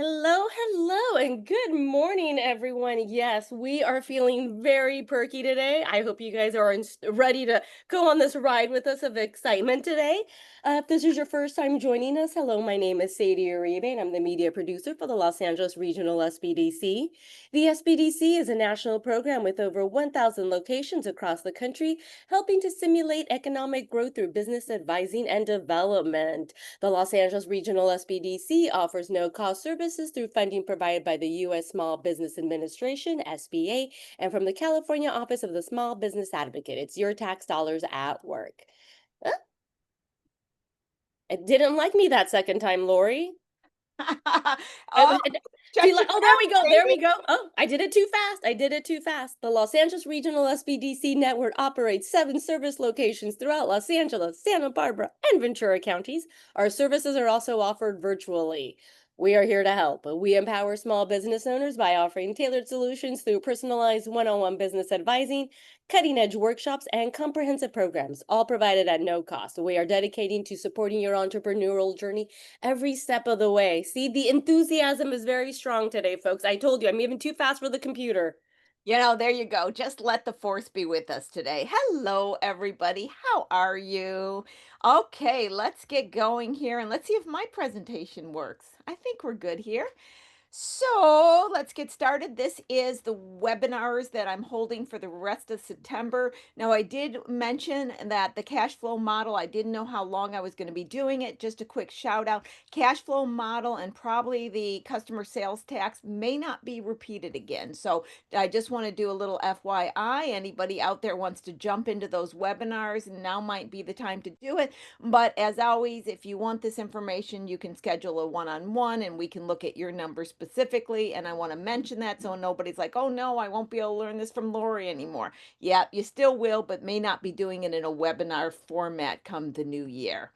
Hello, and good morning, everyone. Yes, we are feeling very perky today. I hope you guys are ready to go on this ride with us of excitement today. If this is your first time joining us, hello, my name is Sadie Uribe, and I'm the media producer for the Los Angeles Regional SBDC. The SBDC is a national program with over 1,000 locations across the country, helping to stimulate economic growth through business advising and development. The Los Angeles Regional SBDC offers no cost services through funding provided by the U.S. Small Business Administration, SBA, and from the California Office of the Small Business Advocate. It's your tax dollars at work. Huh? It didn't like me that second time, Lori. Oh, She shut you like, oh, there we down, go. There we Sadie. go. Oh, I did it too fast. I did it too fast. The Los Angeles Regional SBDC network operates 7 service locations throughout Los Angeles, Santa Barbara, and Ventura counties. Our services are also offered virtually. We are here to help. We empower small business owners by offering tailored solutions through personalized one-on-one business advising, cutting-edge workshops, and comprehensive programs, all provided at no cost. We are dedicating to supporting your entrepreneurial journey every step of the way. See, the enthusiasm is very strong today, folks. I told you, I'm even too fast for the computer. There you go. Just let the force be with us today. Hello, everybody. How are you? Okay, let's get going here and let's see if my presentation works. I think we're good here. So let's get started. This is the webinars that I'm holding for the rest of September. Now, I did mention that the cash flow model, I didn't know how long I was going to be doing it. Just a quick shout out. Cash flow model and probably the customer sales tax may not be repeated again. So I just want to do a little FYI. Anybody out there wants to jump into those webinars, now might be the time to do it. But as always, if you want this information, you can schedule a one-on-one and we can look at your numbers specifically. And I want to mention that so nobody's like, oh no, I won't be able to learn this from Lori anymore. Yeah, you still will, but may not be doing it in a webinar format come the new year.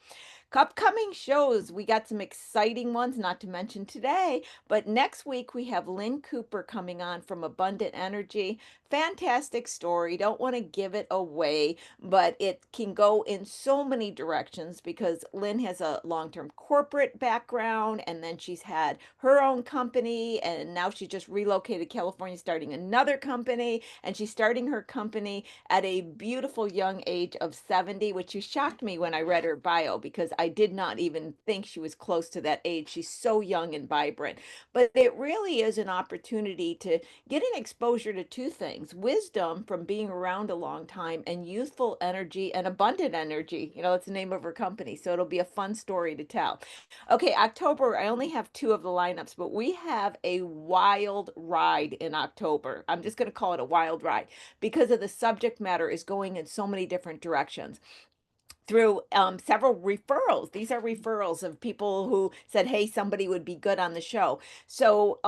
Upcoming shows, we got some exciting ones, not to mention today, but next week we have Lynn Cooper coming on from Abundant Energy. Fantastic story. Don't want to give it away, but it can go in so many directions because Lynn has a long term corporate background and then she's had her own company and now she just relocated to California, starting another company. And she's starting her company at a beautiful young age of 70, which shocked me when I read her bio because I did not even think she was close to that age. She's so young and vibrant. But it really is an opportunity to get an exposure to two things: wisdom from being around a long time, and youthful energy and abundant energy. That's the name of her company. So it'll be a fun story to tell. Okay, October, I only have two of the lineups, but we have a wild ride in October. I'm just going to call it a wild ride because of the subject matter is going in so many different directions through several referrals. These are referrals of people who said, hey, somebody would be good on the show. So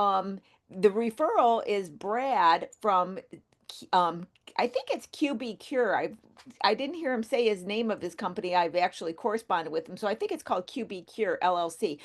the referral is Brad from um, I think it's QB Cure. I didn't hear him say his name of his company. I've actually corresponded with him. So I think it's called QB Cure LLC.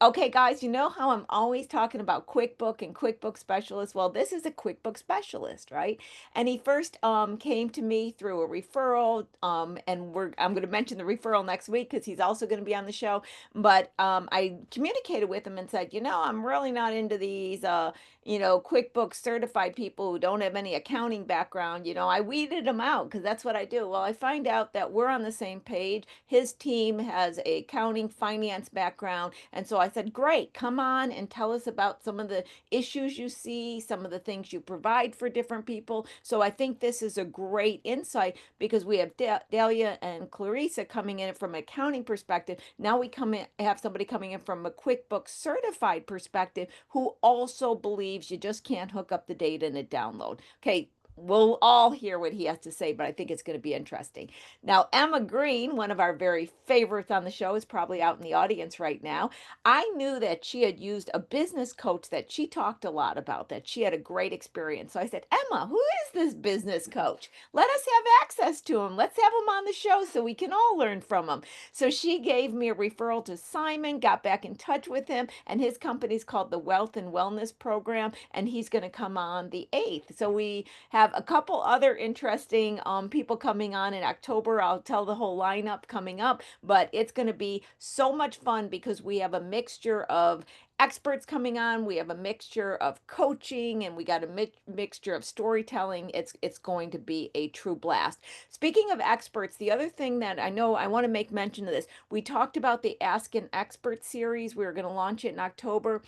Okay, guys, you know how I'm always talking about QuickBook and QuickBook specialist? Well, this is a QuickBook specialist, right? And he first came to me through a referral, and I'm going to mention the referral next week because he's also going to be on the show. But I communicated with him and said, I'm really not into these, QuickBooks certified people who don't have any accounting background. I weeded them out because that's what I do. Well, I find out that we're on the same page. His team has a accounting finance background. And so I said, great, come on and tell us about some of the issues you see, some of the things you provide for different people. So I think this is a great insight because we have Delia and Clarissa coming in from an accounting perspective. Now we have somebody coming in from a QuickBooks certified perspective who also believes you just can't hook up the data in a download. Okay, we'll all hear what he has to say, but I think it's going to be interesting. Now, Emma Green, one of our very favorites on the show, is probably out in the audience right now. I knew that she had used a business coach that she talked a lot about, that she had a great experience. So I said, Emma, who is this business coach? Let us have access to him. Let's have him on the show so we can all learn from him. So she gave me a referral to Simon, got back in touch with him, and his company's called the Wealth and Wellness Program, and he's going to come on the 8th. So we have have a couple other interesting people coming on in October. I'll tell the whole lineup coming up, but it's going to be so much fun because we have a mixture of experts coming on. We have a mixture of coaching, and we got a mixture of storytelling. It's going to be a true blast. Speaking of experts, the other thing that I know I want to make mention of this, we talked about the Ask an Expert series. We were going to launch it in October.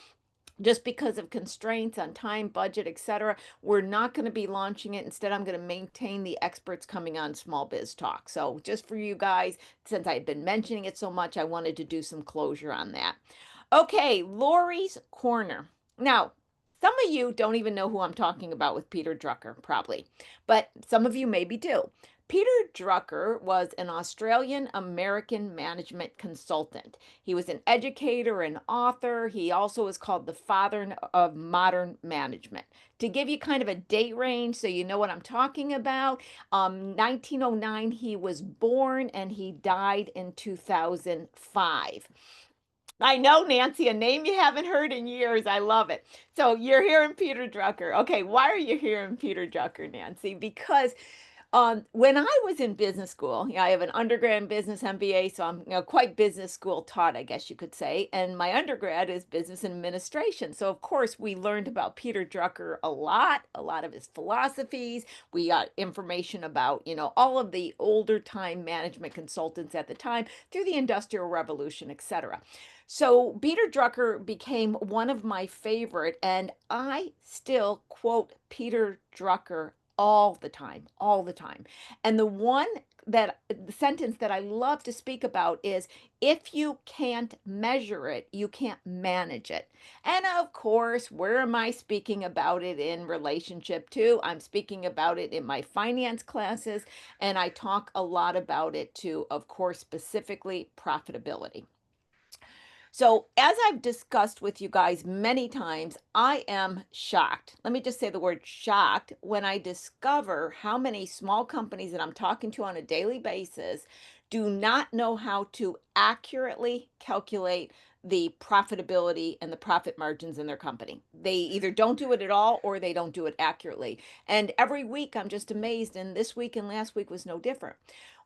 Just because of constraints on time, budget, etc., we're not going to be launching it. Instead, I'm going to maintain the experts coming on Small Biz Talk. So just for you guys, since I've been mentioning it so much, I wanted to do some closure on that. Okay, Lori's Corner. Now, some of you don't even know who I'm talking about with Peter Drucker, probably, but some of you maybe do. Peter Drucker was an Australian American management consultant. He was an educator and author. He also is called the father of modern management. To give you kind of a date range so you know what I'm talking about, 1909 he was born and he died in 2005. I know, Nancy, a name you haven't heard in years. I love it. So you're hearing Peter Drucker. Okay, why are you hearing Peter Drucker, Nancy? Because when I was in business school, I have an undergrad in business MBA, so I'm quite business school taught, I guess you could say. And my undergrad is business administration. So of course we learned about Peter Drucker a lot of his philosophies. We got information about, all of the older time management consultants at the time through the Industrial Revolution, etc. So Peter Drucker became one of my favorite, and I still quote Peter Drucker all the time, all the time. And the sentence that I love to speak about is, if you can't measure it, you can't manage it. And of course, where am I speaking about it in relationship to? I'm speaking about it in my finance classes, and I talk a lot about it too, of course, specifically profitability. So, as I've discussed with you guys many times, I am shocked. Let me just say the word shocked when I discover how many small companies that I'm talking to on a daily basis do not know how to accurately calculate the profitability and the profit margins in their company. They either don't do it at all or they don't do it accurately. And every week I'm just amazed, and this week and last week was no different.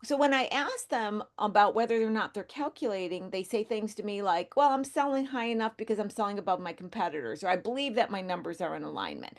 So when I ask them about whether or not they're calculating, they say things to me like, well, I'm selling high enough because I'm selling above my competitors, or I believe that my numbers are in alignment.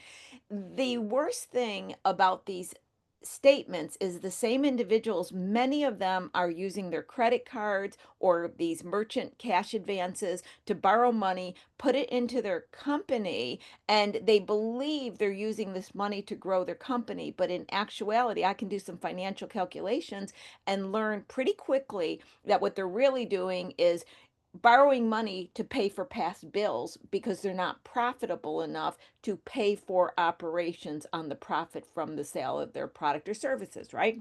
The worst thing about these statements is the same individuals, many of them are using their credit cards or these merchant cash advances to borrow money, put it into their company, and they believe they're using this money to grow their company. But in actuality, I can do some financial calculations and learn pretty quickly that what they're really doing is borrowing money to pay for past bills because they're not profitable enough to pay for operations on the profit from the sale of their product or services, right?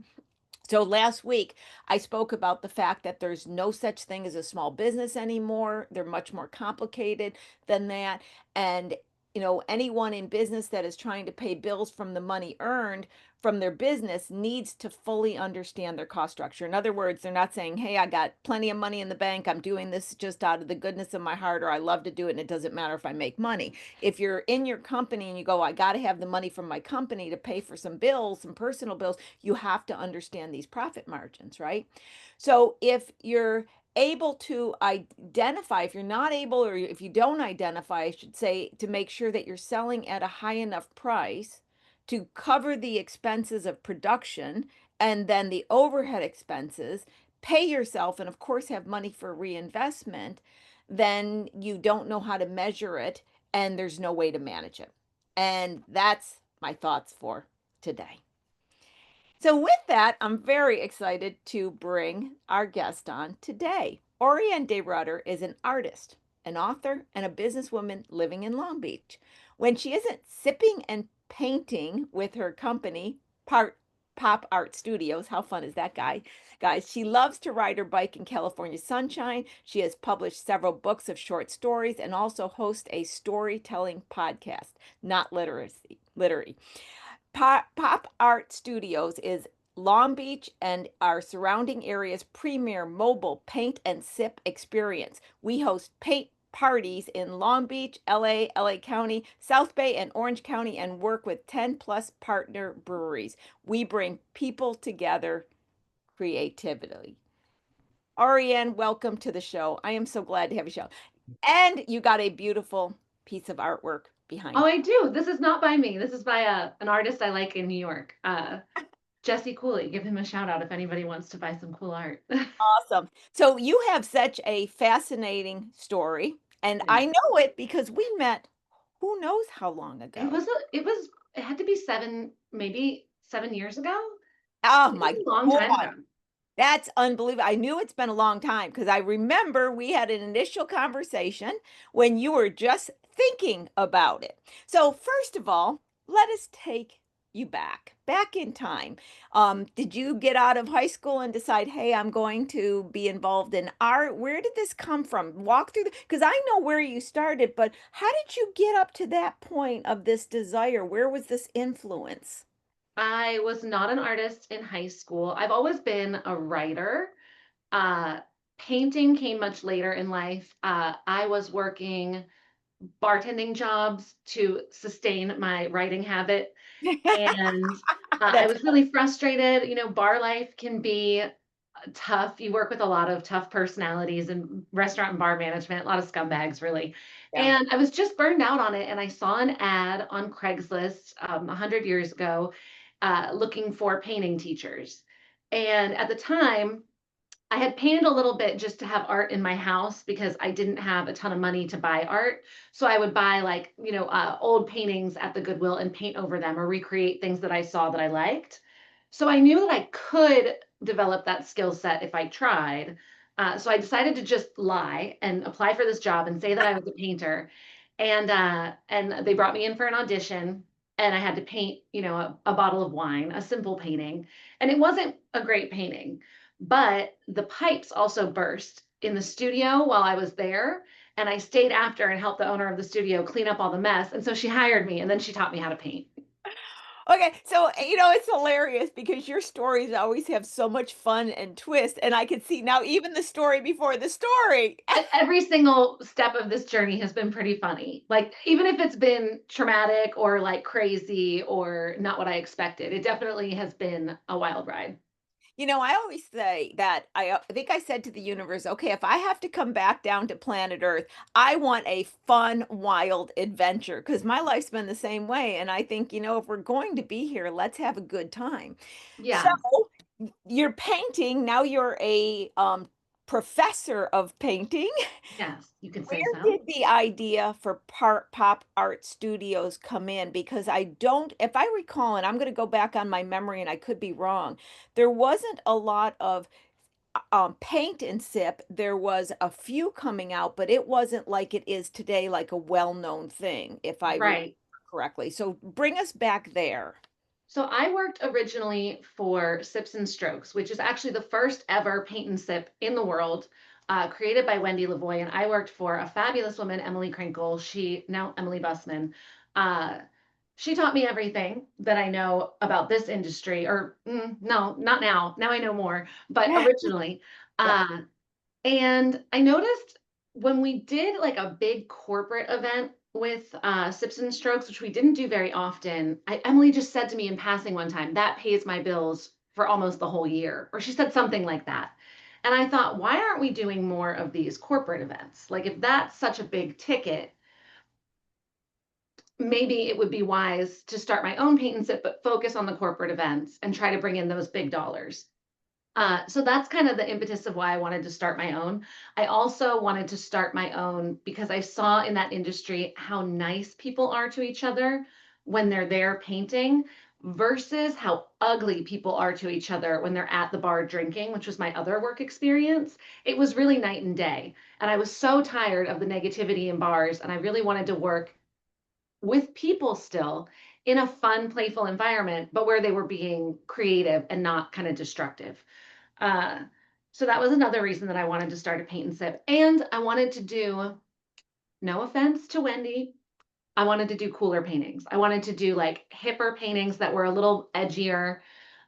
So last week, I spoke about the fact that there's no such thing as a small business anymore. They're much more complicated than that. And anyone in business that is trying to pay bills from the money earned from their business needs to fully understand their cost structure. In other words, they're not saying, hey, I got plenty of money in the bank. I'm doing this just out of the goodness of my heart, or I love to do it and it doesn't matter if I make money. If you're in your company and you go, I got to have the money from my company to pay for some bills, some personal bills, you have to understand these profit margins, right? So if you're able to identify, if you're not able, or if you don't identify, I should say, to make sure that you're selling at a high enough price to cover the expenses of production and then the overhead expenses, pay yourself, and of course have money for reinvestment, then you don't know how to measure it and there's no way to manage it. And that's my thoughts for today. So, with that, I'm very excited to bring our guest on today. Auriane de Rudder is an artist, an author, and a businesswoman living in Long Beach. When she isn't sipping and painting with her company, Pop Art Studios, how fun is that, guys? She loves to ride her bike in California sunshine. She has published several books of short stories and also hosts a storytelling podcast, not literary. Pop Art Studios is Long Beach and our surrounding area's premier mobile paint and sip experience. We host parties in Long Beach, LA County, South Bay, and Orange County, and work with 10 plus partner breweries. We bring people together creatively. Auriane, welcome to the show. I am so glad to have you show. And you got a beautiful piece of artwork Oh, behind I do. This is not by me. This is by an artist I like in New York. Jesse Cooley. Give him a shout out if anybody wants to buy some cool art. Awesome. So you have such a fascinating story, and Yeah. I know it because we met who knows how long It ago. was it had to be maybe 7 years ago. Oh It my was a long time God. ago. That's unbelievable. I knew it's been a long time because I remember we had an initial conversation when you were just thinking about it. So, first of all, let us take you back in time. Did you get out of high school and decide, hey, I'm going to be involved in art? Where did this come from? Walk through because I know where you started, but how did you get up to that point of this desire? Where was this influence? I was not an artist in high school. I've always been a writer. Uh, Painting came much later in life. I was working bartending jobs to sustain my writing habit. And I That's was really frustrated. You know, bar life can be tough. You work with a lot of tough personalities in restaurant and bar management, a lot of scumbags, really. yeah. And I was just burned out on it. And I saw an ad on Craigslist 100 years ago looking for painting teachers. And at the time, I had painted a little bit just to have art in my house because I didn't have a ton of money to buy art. So I would buy like, old paintings at the Goodwill and paint over them or recreate things that I saw that I liked. So I knew that I could develop that skill set if I tried. So I decided to just lie and apply for this job and say that I was a painter. And they brought me in for an audition and I had to paint, a bottle of wine, a simple painting. And it wasn't a great painting, but the pipes also burst in the studio while I was there. And I stayed after and helped the owner of the studio clean up all the mess. And so she hired me and then she taught me how to paint. Okay, so it's hilarious because your stories always have so much fun and twist, and I can see now even the story before the story. Every single step of this journey has been pretty funny. Like, even if it's been traumatic or like crazy or not what I expected, it definitely has been a wild ride. I always say that I think I said to the universe, okay, if I have to come back down to planet Earth, I want a fun, wild adventure because my life's been the same way. And I think, if we're going to be here, let's have a good time. So Yeah. you're painting, now you're a professor of painting. Yes, you could say Where so. did the idea for pop art studios come in? Because I don't, if I recall, and I'm going to go back on my memory and I could be wrong, there wasn't a lot of paint and sip. There was a few coming out, but it wasn't like it is today, like a well-known thing, if I remember Right. correctly. So bring us back there. So I worked originally for Sips and Strokes, which is actually the first ever paint and sip in the world, created by Wendy Lavoie. And I worked for a fabulous woman, Emily Krinkle. Now Emily Bussman. Uh, she taught me everything that I know about this industry, or no, not now. Now I know more, but originally. Yeah. Uh, and I noticed when we did like a big corporate event with Sips and Strokes, which we didn't do very often, Emily just said to me in passing one time, that pays my bills for almost the whole year. Or she said something like that. And I thought, why aren't we doing more of these corporate events? Like, if that's such a big ticket, maybe it would be wise to start my own paint and sip, but focus on the corporate events and try to bring in those big dollars. So that's kind of the impetus of why I wanted to start my own. I also wanted to start my own because I saw in that industry how nice people are to each other when they're there painting versus how ugly people are to each other when they're at the bar drinking, which was my other work experience. It was really night and day. And I was so tired of the negativity in bars, and I really wanted to work with people still in a fun, playful environment, but where they were being creative and not kind of destructive. Uh, so that was another reason that I wanted to start a paint and sip. And I wanted to do, no offense to Wendy, I wanted to do cooler paintings. I wanted to do like hipper paintings that were a little edgier.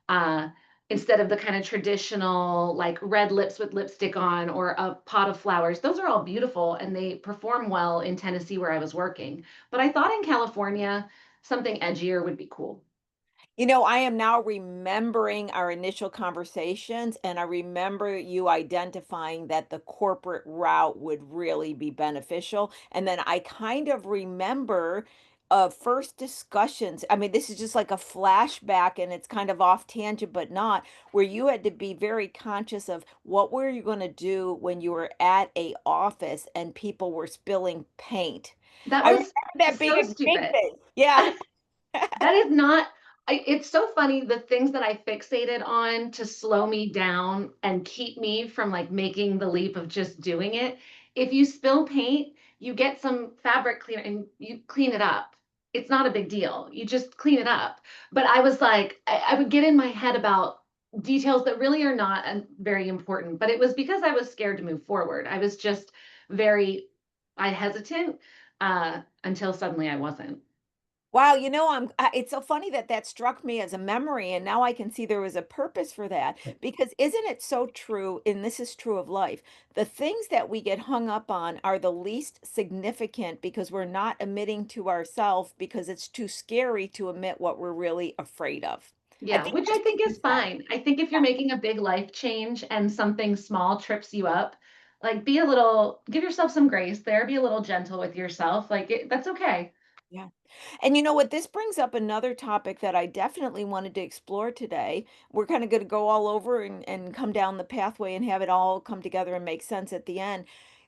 Uh, instead of the kind of traditional like red lips with lipstick on or a pot of flowers. Those are all beautiful and they perform well in Tennessee where I was working. But I thought in California, something edgier would be cool. You know, I am now remembering our initial conversations, and I remember you identifying that the corporate route would really be beneficial. And then I kind of remember first discussions. I mean, this is just like a flashback, and it's kind of off tangent, but not, where you had to be very conscious of what were you going to do when you were at a office and people were spilling paint. That I remember was that being so a big stupid. thing. Yeah. That is not it's so funny the things that I fixated on to slow me down and keep me from like making the leap of just doing it. If you spill paint, you get some fabric cleaner and you clean it up. It's not a big deal. You just clean it up. But I was like, I would get in my head about details that really are not very important. But it was because I was scared to move forward. I was just very, I hesitant until suddenly I wasn't. Wow, you know, it's so funny that that struck me as a memory, and now I can see there was a purpose for that. Because isn't it so true, and this is true of life, the things that we get hung up on are the least significant because we're not admitting to ourselves because it's too scary to admit what we're really afraid of. I Yeah, think which that's I what think you is said. fine. I think if you're making a big life change and something small trips you up, like be a little, give yourself some grace there, be a little gentle with yourself. That's okay. Yeah. And you know what? This brings up another topic that I definitely wanted to explore today. We're kind of going to go all over and come down the pathway and have it all come together and make sense at the end.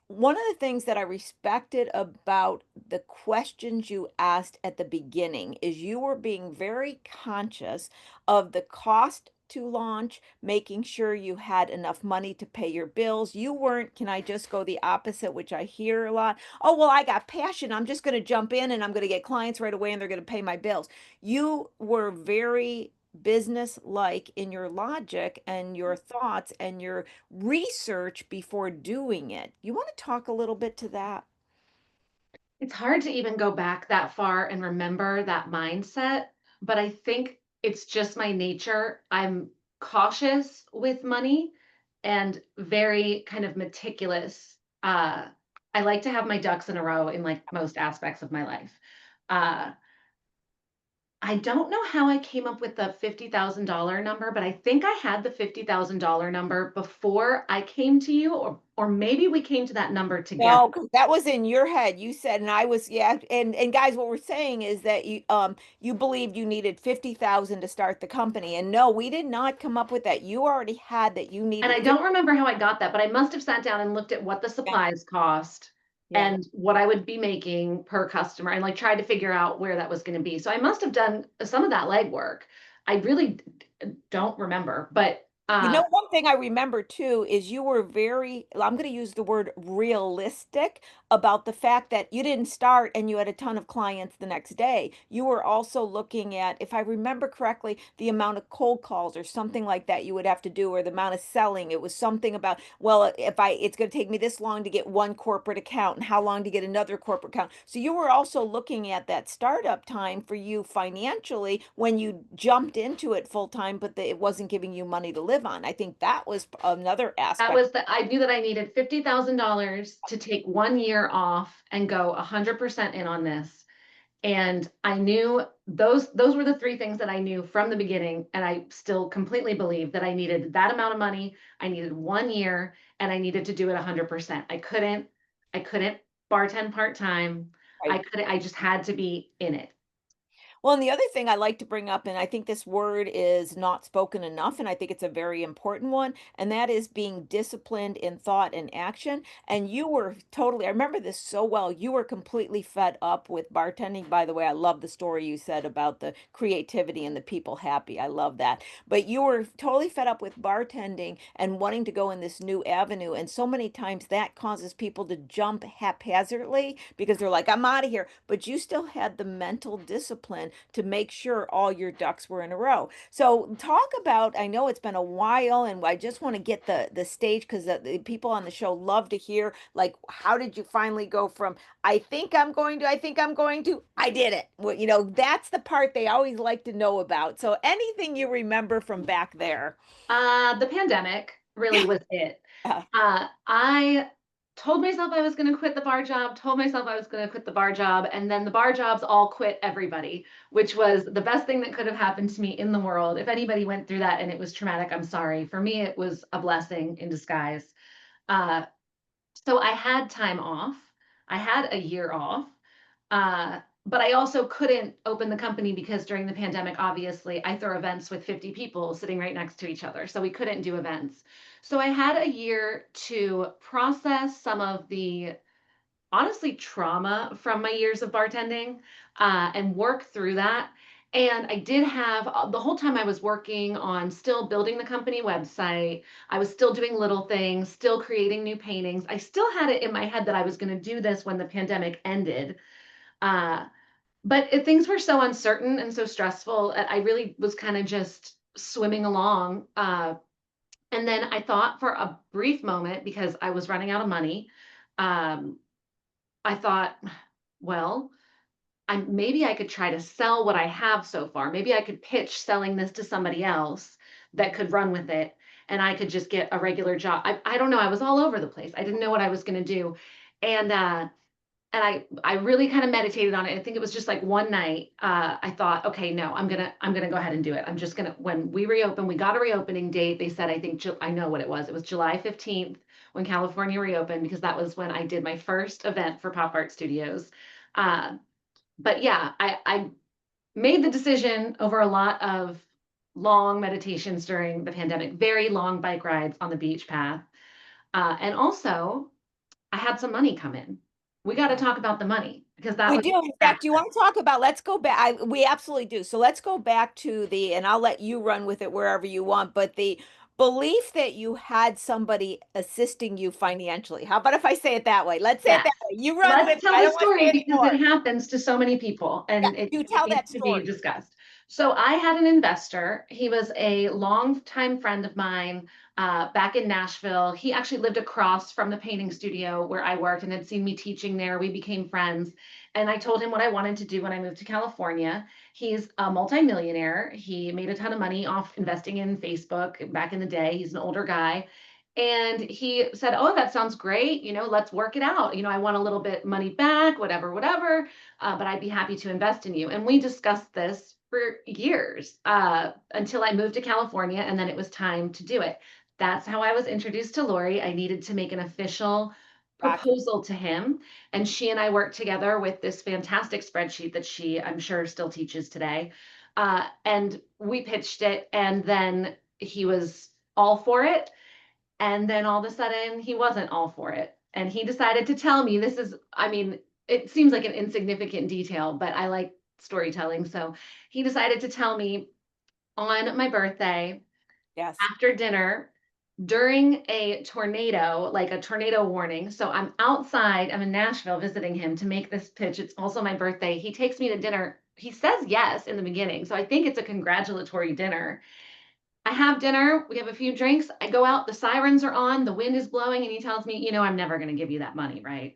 One of the things that I respected about the questions you asked at the beginning is you were being very conscious of the cost to launch, making sure you had enough money to pay your bills. You weren't, can I just go the opposite, which I hear a lot? Oh, well, I got passion. I'm just going to jump in and I'm going to get clients right away and they're going to pay my bills. You were very business like in your logic and your thoughts and your research before doing it. You want to talk a little bit to that? It's hard to even go back that far and remember that mindset, but I think it's just my nature. I'm cautious with money and very kind of meticulous. I like to have my ducks in a row in like most aspects of my life. Uh, I don't know how I came up with the $50,000 number, but I think I had the $50,000 number before I came to you, or maybe we came to that number together. No, 'cause that was in your head. You said, and I was, yeah. And guys, what we're saying is that you believed you needed 50,000 to start the company. And no, we did not come up with that. You already had that you And I needed 50. don't remember how I got that, but I must have sat down and looked at what the Yeah. supplies cost Yeah. and what I would be making per customer and like tried to figure out where that was going to be. So I must have done some of that legwork. I really don't remember, but You know, one thing I remember too is you were very, I'm going to use the word realistic about the fact that you didn't start and you had a ton of clients the next day. You were also looking at, if I remember correctly, the amount of cold calls or something like that you would have to do, or the amount of selling. It was something about, well, if I, it's going to take me this long to get one corporate account and how long to get another corporate account. So you were also looking at that startup time for you financially when you jumped into it full time, but it wasn't giving you money to live on. I think that was another that aspect. was I knew that I needed $50,000 to take 1 year off and go 100% in on this. And I knew those were the three things that I knew from the beginning. And I still completely believe that I needed that amount of money. I needed 1 year and I needed to do it 100%. I couldn't bartend part-time. I Right. couldn't, I just had to be in it. Well, and the other thing I like to bring up, and I think this word is not spoken enough, and I think it's a very important one, and that is being disciplined in thought and action. And you were totally, I remember this so well. You were completely fed up with bartending. By the way, I love the story you said about the creativity and the people happy. I love that. But you were totally fed up with bartending and wanting to go in this new avenue. And so many times that causes people to jump haphazardly because they're like, I'm out of here. But you still had the mental discipline to make sure all your ducks were in a row. So talk about, I know it's been a while and I just want to get the stage because the people on the show love to hear, like, how did you finally go from I think I'm going to, I think I'm going to, I did it. Well, that's the part they always like to know about. So anything you remember from back there. The pandemic really Yeah. was it. I told myself I was going to quit the bar job, told myself I was going to quit the bar job, and then the bar jobs all quit everybody, which was the best thing that could have happened to me in the world. If anybody went through that and it was traumatic, I'm sorry. For me, it was a blessing in disguise. Uh, so I had time off. I had a year off. But I also couldn't open the company because during the pandemic, obviously, I throw events with 50 people sitting right next to each other. So we couldn't do events. So I had a year to process some of the honestly trauma from my years of bartending and work through that. And I did have the whole time I was working on still building the company website. I was still doing little things, still creating new paintings. I still had it in my head that I was going to do this when the pandemic ended. Uh, things were so uncertain and so stressful. I really was kind of just swimming along. And then I thought for a brief moment, because I was running out of money, um, I thought, well, maybe I could try to sell what I have so far. Maybe I could pitch selling this to somebody else that could run with it, and I could just get a regular job. I don't know. I was all over the place. I didn't know what I was going to do. And I really kind of meditated on it. I think it was just like one night. I thought, okay, no, I'm gonna go ahead and do it. I'm just gonna when we reopen, we got a reopening date. They said I think I know what it was. It was July 15th when California reopened because that was when I did my first event for Pop Art Studios. Uh, but yeah, I made the decision over a lot of long meditations during the pandemic, very long bike rides on the beach path, and also I had some money come in. We got to talk about the money because that We was do. In fact, do you want to talk about, let's go back. We absolutely do. So let's go back to and I'll let you run with it wherever you want, but the belief that you had somebody assisting you financially. How about if I say it that way? Let's say it yes. that way. You run with Let's it. tell I the don't want to say story it because it anymore. happens to so many people Yeah, and it you tell needs that to be story. discussed. So I had an investor. He was a longtime friend of mine back in Nashville. He actually lived across from the painting studio where I worked and had seen me teaching there. We became friends. And I told him what I wanted to do when I moved to California. He's a multimillionaire. He made a ton of money off investing in Facebook back in the day. He's an older guy. And he said, "Oh, that sounds great. Let's work it out. I want a little bit money back, whatever, whatever. But I'd be happy to invest in you." And we discussed this for years until I moved to California, and then it was time to do it. That's how I was introduced to Lori. I needed to make an official Gotcha. proposal to him, and she and I worked together with this fantastic spreadsheet that she, I'm sure, still teaches today. And we pitched it, and then he was all for it, and then all of a sudden, he wasn't all for it. And he decided to tell me I mean, it seems like an insignificant detail, but I like storytelling. So he decided to tell me on my birthday Yes. after dinner during a tornado, like a tornado warning. So I'm outside, I'm in Nashville visiting him to make this pitch. It's also my birthday. He takes me to dinner. He says yes in the beginning. So I think it's a congratulatory dinner. I have dinner, we have a few drinks, I go out, the sirens are on, the wind is blowing, and he tells me, "I'm never going to give you that money, right?"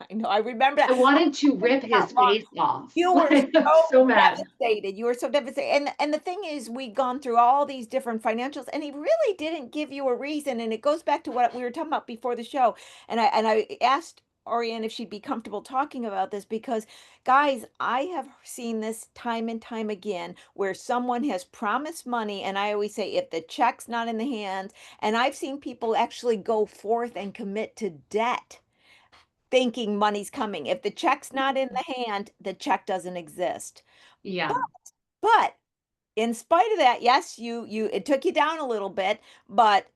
I know. I remember I that. wanted to rip his face off. You were Like, I'm so so mad. devastated. You were so devastated. And the thing is, we'd gone through all these different financials, and he really didn't give you a reason. And it goes back to what we were talking about before the show. And I asked Oriane if she'd be comfortable talking about this because, guys, I have seen this time and time again where someone has promised money, and I always say if the check's not in the hand, and I've seen people actually go forth and commit to debt thinking money's coming. If the check's not in the hand, the check doesn't exist. But, Yeah. but in spite of that, yes, you it took you down a little bit, but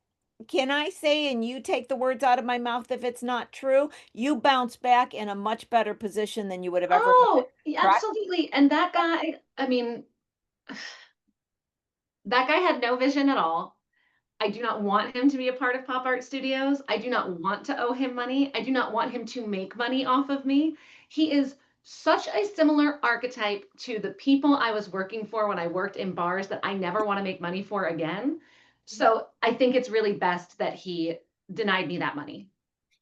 can I say, and you take the words out of my mouth if it's not true, you bounce back in a much better position than you would have ever been, Oh, yeah, correct? absolutely. And that guy, I mean, that guy had no vision at all. I do not want him to be a part of Pop Art Studios. I do not want to owe him money. I do not want him to make money off of me. He is such a similar archetype to the people I was working for when I worked in bars that I never want to make money for again. So I think it's really best that he denied me that money.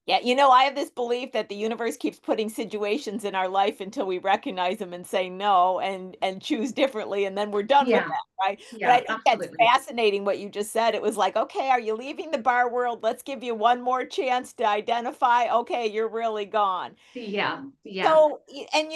Yeah, I have this belief that the universe keeps putting situations in our life until we recognize them and say no and choose differently, and then we're done with Yeah, that, right? But I yeah, think that's absolutely. fascinating what you just said. It was like, okay, are you leaving the bar world? Let's give you one more chance to identify. Okay, you're really gone. Yeah, yeah. So, and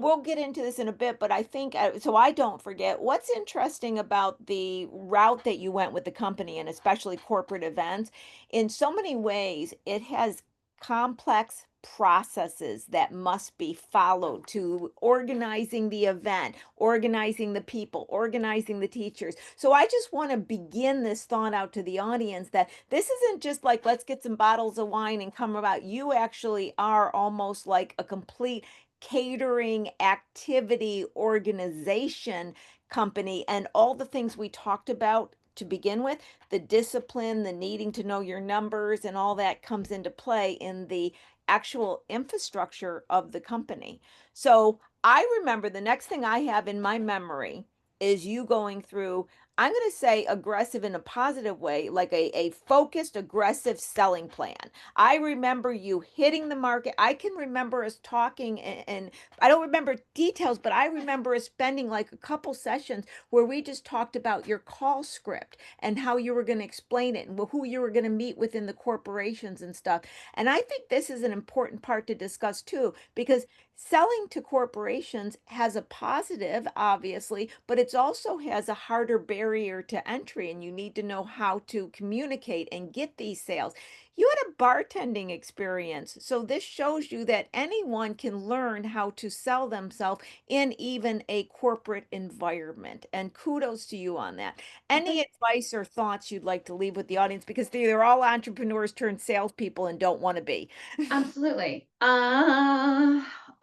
we'll get into this in a bit, but I think so. I don't forget what's interesting about the route that you went with the company and especially corporate events. In so many ways, it has complex processes that must be followed to organizing the event, organizing the people, organizing the teachers. So I just want to begin this thought out to the audience that this isn't just like, let's get some bottles of wine and come about. You actually are almost like a complete catering activity organization company, and all the things we talked about to begin with, the discipline, the needing to know your numbers, and all that comes into play in the actual infrastructure of the company. So I remember the next thing I have in my memory is you going through, I'm going to say aggressive in a positive way, like a focused, aggressive selling plan. I remember you hitting the market. I can remember us talking, and I don't remember details, but I remember us spending like a couple sessions where we just talked about your call script and how you were going to explain it and who you were going to meet within the corporations and stuff. And I think this is an important part to discuss too, because selling to corporations has a positive, obviously, but it also has a harder barrier to entry, and you need to know how to communicate and get these sales. You had a bartending experience, so this shows you that anyone can learn how to sell themselves in even a corporate environment. And kudos to you on that. Well, Any advice or thoughts you'd like to leave with the audience? Because they're all entrepreneurs turned salespeople and don't want to be. absolutely.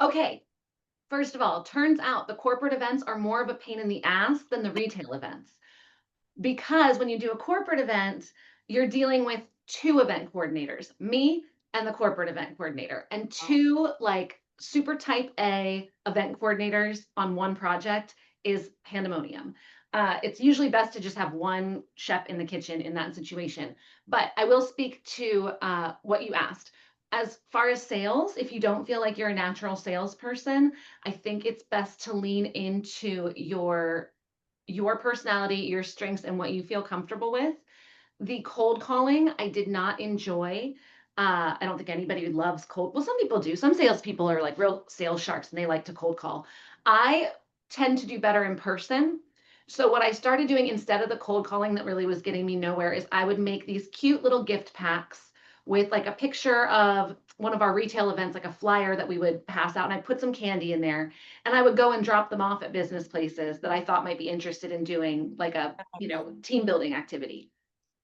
Okay. First of all, turns out the corporate events are more of a pain in the ass than the retail events. Because when you do a corporate event, you're dealing with two event coordinators, me and the corporate event coordinator, and two like super type A event coordinators on one project is pandemonium. It's usually best to just have one chef in the kitchen in that situation. But I will speak to what you asked. As far as sales, if you don't feel like you're a natural salesperson, I think it's best to lean into your personality, your strengths, and what you feel comfortable with. The cold calling, I did not enjoy. I don't think anybody loves cold. Well, some people do. Some salespeople are like real sales sharks and they like to cold call. I tend to do better in person. So what I started doing instead of the cold calling that really was getting me nowhere is I would make these cute little gift packs with like a picture of one of our retail events, like a flyer that we would pass out, and I'd put some candy in there, and I would go and drop them off at business places that I thought might be interested in doing like a, team building activity.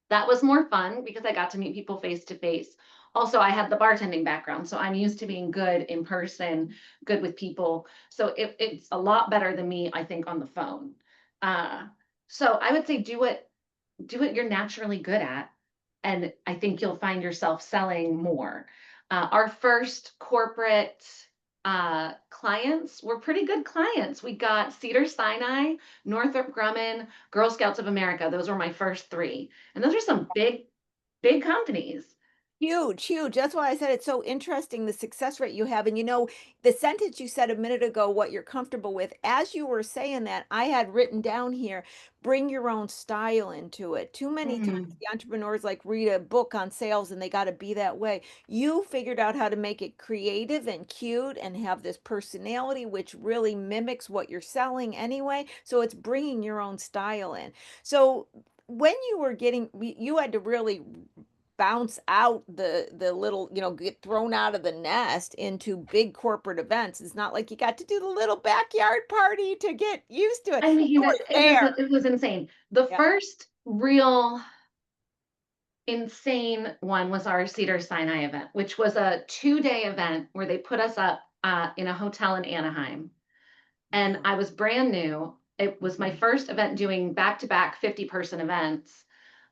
That was more fun because I got to meet people face to face. Also, I had the bartending background, so I'm used to being good in person, good with people. So it's a lot better than me, I think, on the phone. Uh, so I would say do what you're naturally good at, and I think you'll find yourself selling more. Our first corporate clients were pretty good clients. We got Cedar Sinai, Northrop Grumman, Girl Scouts of America. Those were my first three, and those are some big, big companies. Huge, huge. That's why I said it's so interesting the success rate you have. And the sentence you said a minute ago, what you're comfortable with, as you were saying that, I had written down here, bring your own style into it. Too many times Mm. the entrepreneurs like read a book on sales and they got to be that way. You figured out how to make it creative and cute and have this personality, which really mimics what you're selling anyway. So it's bringing your own style in. So when you were you had to really bounce out the little, get thrown out of the nest into big corporate events. It's not like you got to do the little backyard party to get used to it. I You mean, were it was there. it was insane. The Yeah. first real insane one was our Cedar Sinai event, which was a 2-day event where they put us up in a hotel in Anaheim. And I was brand new. It was my first event doing back to back 50-person events.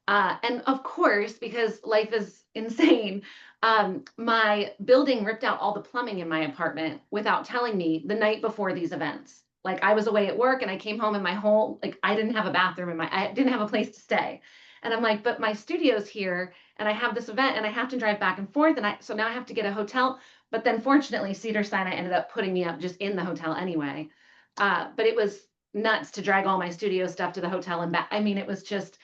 And of course, because life is insane, my building ripped out all the plumbing in my apartment without telling me the night before these events. Like I was away at work and I came home and my whole like I didn't have a bathroom in my I didn't have a place to stay. And I'm like, but my studio's here and I have this event and I have to drive back and forth and I so now I have to get a hotel. But then fortunately, Cedar Sinai ended up putting me up just in the hotel anyway. But it was nuts to drag all my studio stuff to the hotel and back. I mean, it was just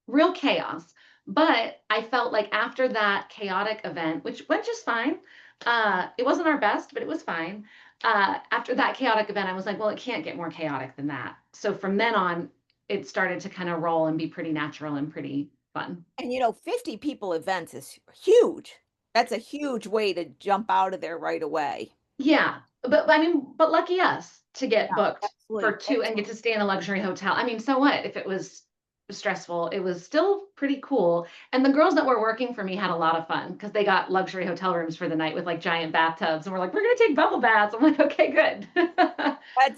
real chaos. But I felt like after that chaotic event, which went just fine, it wasn't our best, but it was fine. After that chaotic event, I was like, well, it can't get more chaotic than that. So from then on, it started to kind of roll and be pretty natural and pretty fun. And 50 people events is huge. That's a huge way to jump out of there right away. Yeah, but I mean, but lucky us to get Yeah, booked for absolutely. two and get to stay in a luxury hotel. I mean, so what if it was stressful? It was still pretty cool. And the girls that were working for me had a lot of fun because they got luxury hotel rooms for the night with like giant bathtubs, and we're like, we're gonna take bubble baths. I'm like, okay, good.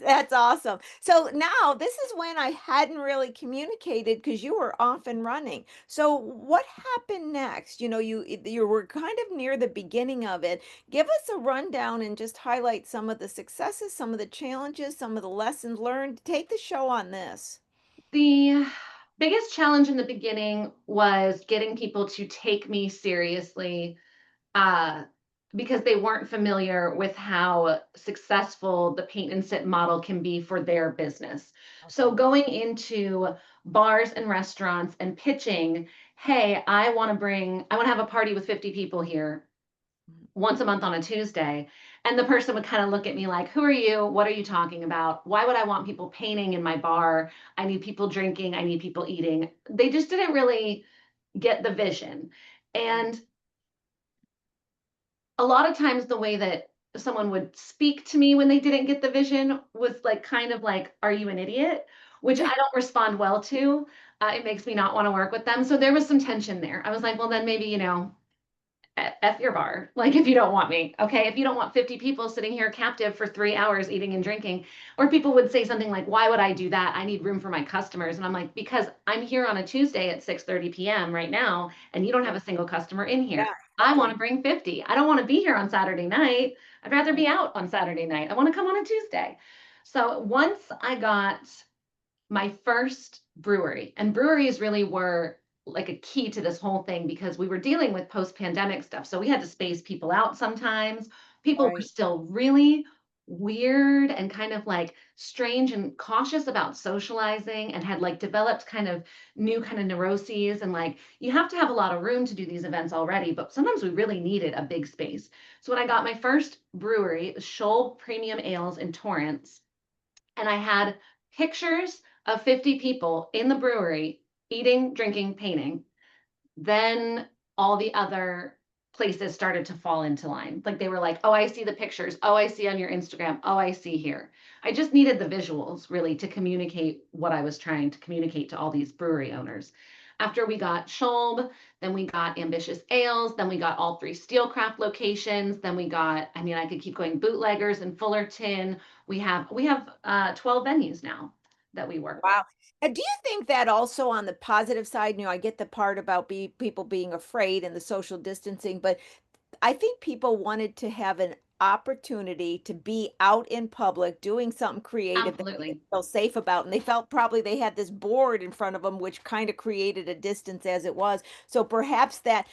That's awesome. So now this is when I hadn't really communicated because you were off and running. So what happened next? You were kind of near the beginning of it. Give us a rundown and just highlight some of the successes, some of the challenges, some of the lessons learned. Take the show on this. The biggest challenge in the beginning was getting people to take me seriously uh, because they weren't familiar with how successful the paint and sip model can be for their business. So Okay. going into bars and restaurants and pitching, hey, I want to have a party with 50 people here once a month on a Tuesday. And the person would kind of look at me like, who are you? What are you talking about? Why would I want people painting in my bar? I need people drinking. I need people eating. They just didn't really get the vision. And a lot of times the way that someone would speak to me when they didn't get the vision was like kind of like, are you an idiot? Which I don't respond well to. It makes me not want to work with them. So there was some tension there. I was like, well, then maybe, F your bar. Like, if you don't want me, okay? If you don't want 50 people sitting here captive for 3 hours eating and drinking, or people would say something like, why would I do that? I need room for my customers. And I'm like, because I'm here on a Tuesday at 6:30 p.m. right now, and you don't have a single customer in here. Yeah, I want to exactly. bring 50. I don't want to be here on Saturday night. I'd rather be out on Saturday night. I want to come on a Tuesday. So once I got my first brewery, and breweries really were like a key to this whole thing because we were dealing with post-pandemic stuff. So we had to space people out sometimes. People were Right. still really weird and kind of like strange and cautious about socializing and had like developed kind of new kind of neuroses and like you have to have a lot of room to do these events already, but sometimes we really needed a big space. So when I got my first brewery, Shoal Premium Ales in Torrance, and I had pictures of 50 people in the brewery eating, drinking, painting. Then all the other places started to fall into line. Like they were like, oh, I see the pictures. Oh, I see on your Instagram. Oh, I see here. I just needed the visuals really to communicate what I was trying to communicate to all these brewery owners. After we got Schulb, then we got Ambitious Ales, then we got all three Steelcraft locations, then we got, I mean, I could keep going, Bootleggers and Fullerton. We have 12 venues now that we work with. Wow. And do you think that also on the positive side, I get the part about people being afraid and the social distancing, but I think people wanted to have an opportunity to be out in public doing something creative that they Absolutely. feel safe about. And they felt probably they had this board in front of them, which kind of created a distance as it was. So perhaps that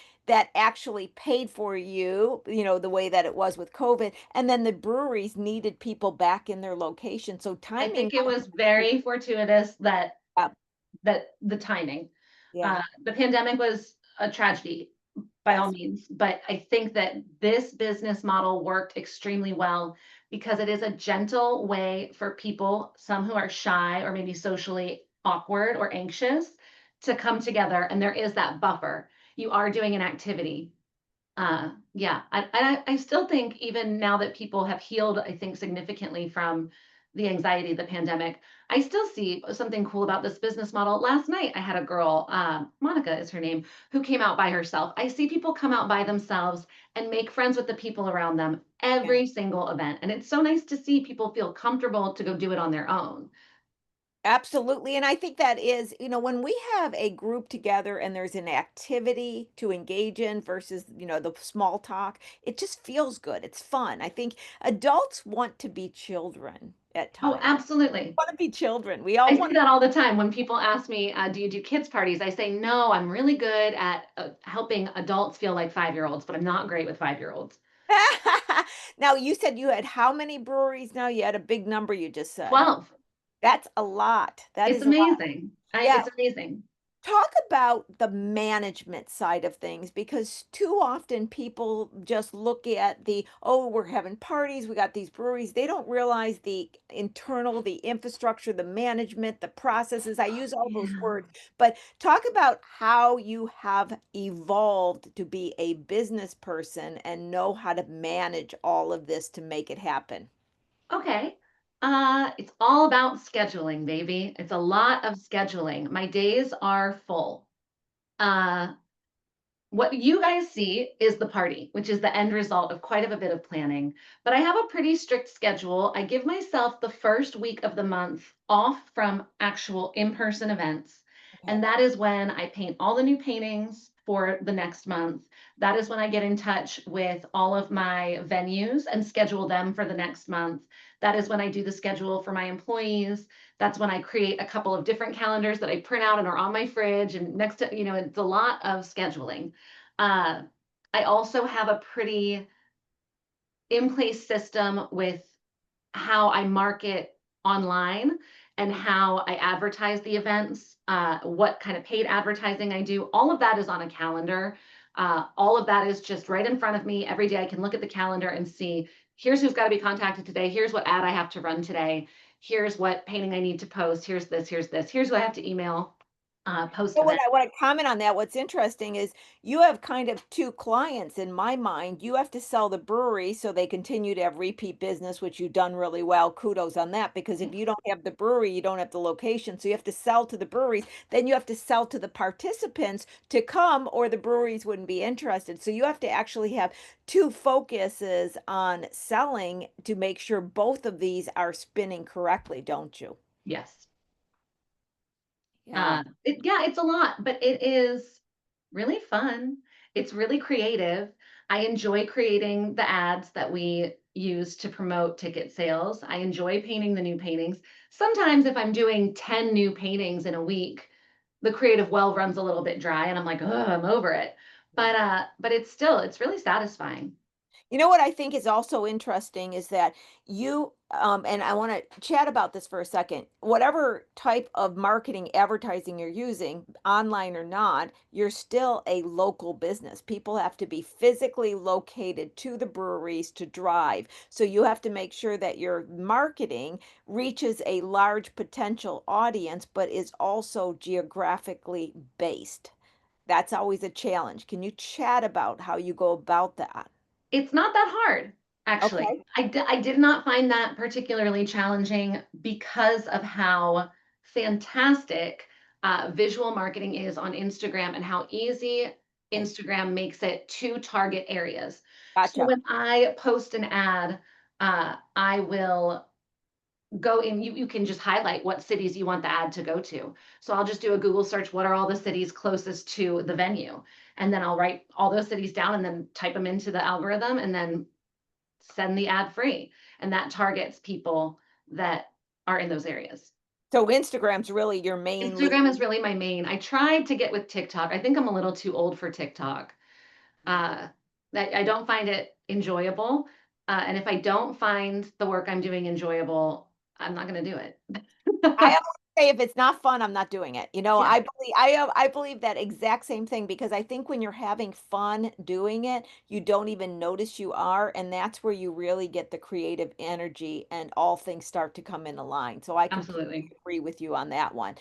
actually paid for you, the way that it was with COVID. And then the breweries needed people back in their location. So I timing think it might was have very fortuitous that been, the timing. yeah, The pandemic was a tragedy by all yes, means, but I think that this business model worked extremely well because it is a gentle way for people, some who are shy or maybe socially awkward or anxious, to come together. And there is that buffer. You are doing an activity. Yeah, I still think even now that people have healed, I think significantly from the anxiety of the pandemic, I still see something cool about this business model. Last night, I had a girl, Monica is her name, who came out by herself. I see people come out by themselves and make friends with the people around them yeah. every single event. And it's so nice to see people feel comfortable to go do it on their own. Absolutely, and I think that is, when we have a group together and there's an activity to engage in versus, the small talk, it just feels good. It's fun. I think adults want to be children at Oh, times. absolutely. Want to be children. We I all say want that all the time when people ask me, "Do you do kids parties?" I say, "No, I'm really good at helping adults feel like 5-year-olds, but I'm not great with 5-year-olds." to. Now, you said you had how many breweries now? You had a big number you just said. 12. That's a lot. That It's is a lot. amazing. Yeah. It's amazing. Talk about the management side of things because too often people just look at oh, we're having parties, we got these breweries. They don't realize the internal, the infrastructure, the management, the processes. I use all those Yeah. words, but talk about how you have evolved to be a business person and know how to manage all of this to make it happen. Okay. It's all about scheduling, baby. It's a lot of scheduling. My days are full. Uh, What you guys see is the party, which is the end result of quite of a bit of planning. But I have a pretty strict schedule. I give myself the first week of the month off from actual in-person events. Okay. And that is when I paint all the new paintings for the next month. That is when I get in touch with all of my venues and schedule them for the next month. That is when I do the schedule for my employees. That's when I create a couple of different calendars that I print out and are on my fridge and next to, it's a lot of scheduling. uh, I also have a pretty in place system with how I market online and how I advertise the events, what kind of paid advertising I do. All of that is on a calendar. All of that is just right in front of me. Every day I can look at the calendar and see here's who's got to be contacted today. Here's what ad I have to run today. Here's what painting I need to post. Here's this, here's this. Here's who I have to email post So what event. I want to comment on that, what's interesting is you have kind of two clients in my mind. You have to sell the brewery so they continue to have repeat business, which you've done really well. Kudos on that, because if you don't have the brewery, you don't have the location. So you have to sell to the breweries, then you have to sell to the participants to come, or the breweries wouldn't be interested. So you have to actually have two focuses on selling to make sure both of these are spinning correctly, don't you? Yes. Yeah. Yeah, it's a lot, but it is really fun. It's really creative. I enjoy creating the ads that we use to promote ticket sales. I enjoy painting the new paintings. Sometimes if I'm doing 10 new paintings in a week, the creative well runs a little bit dry and I'm like, "Oh, I'm over it." But it's really satisfying. You know what I think is also interesting is that and I want to chat about this for a second. Whatever type of marketing advertising you're using, online or not, you're still a local business. People have to be physically located to the breweries to drive. So you have to make sure that your marketing reaches a large potential audience, but is also geographically based. That's always a challenge. Can you chat about how you go about that? It's not that hard, actually. Okay. I did not find that particularly challenging because of how fantastic visual marketing is on Instagram and how easy Okay. Instagram makes it to target areas. So Gotcha. when I post an ad, I will go in, you can just highlight what cities you want the ad to go to. So I'll just do a Google search, what are all the cities closest to the venue? And then I'll write all those cities down and then type them into the algorithm and then send the ad free. And that targets people that are in those areas. So Instagram's really your main lead. Instagram is really my main. I tried to get with TikTok. I think I'm a little too old for TikTok. Uh, that I don't find it enjoyable. And if I don't find the work I'm doing enjoyable, I'm not going to do it. I always say if it's not fun, I'm not doing it. Yeah, I believe that exact same thing because I think when you're having fun doing it, you don't even notice you are, and that's where you really get the creative energy and all things start to come in line. So I completely absolutely. agree with you on that one.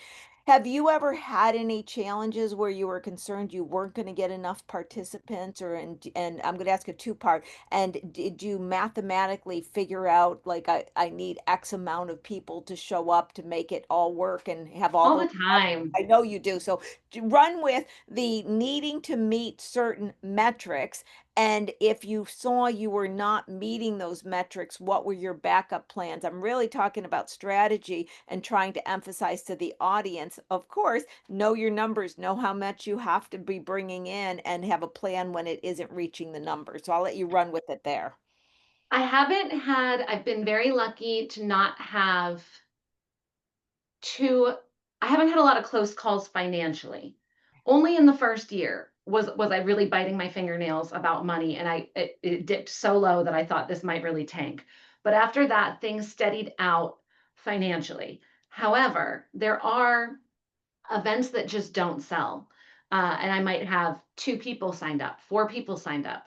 Have you ever had any challenges where you were concerned you weren't going to get enough participants and I'm going to ask a two-part. And did you mathematically figure out like I need X amount of people to show up to make it all work and have all All those the time. I know you do. So run with the needing to meet certain metrics And if you saw you were not meeting those metrics, what were your backup plans? I'm really talking about strategy and trying to emphasize to the audience, of course, know your numbers, know how much you have to be bringing in, and have a plan when it isn't reaching the numbers. So I'll let you run with it there. I've been very lucky to not have to I haven't had a lot of close calls financially. Only in the first year was I really biting my fingernails about money, and it dipped so low that I thought this might really tank. But after that, things steadied out financially. However, there are events that just don't sell. And I might have 2 people signed up, 4 people signed up.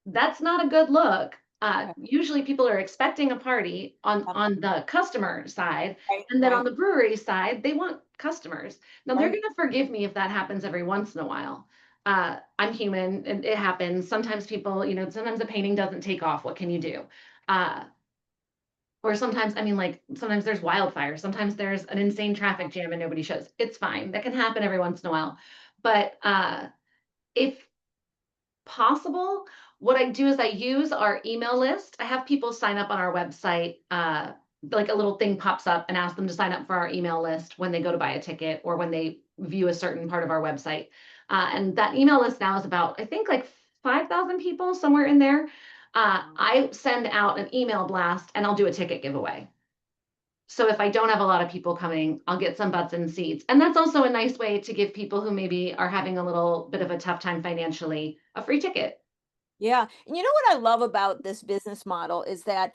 That's not a good look. Okay. Usually people are expecting a party Yep. on the customer side, Right, and then on right, the brewery side, they want customers. Now they're right. gonna forgive me if that happens every once in a while. I'm human, and it happens. Sometimes people, sometimes the painting doesn't take off. What can you do? Uh, or sometimes, I mean, like sometimes there's wildfire. Sometimes there's an insane traffic jam and nobody shows. It's fine. That can happen every once in a while. But if possible, what I do is I use our email list. I have people sign up on our website, like a little thing pops up and ask them to sign up for our email list when they go to buy a ticket or when they view a certain part of our website. And that email list now is about, I think, like 5,000 people, somewhere in there. I send out an email blast and I'll do a ticket giveaway. So if I don't have a lot of people coming, I'll get some butts in seats. And that's also a nice way to give people who maybe are having a little bit of a tough time financially a free ticket. Yeah. And you know what I love about this business model is that,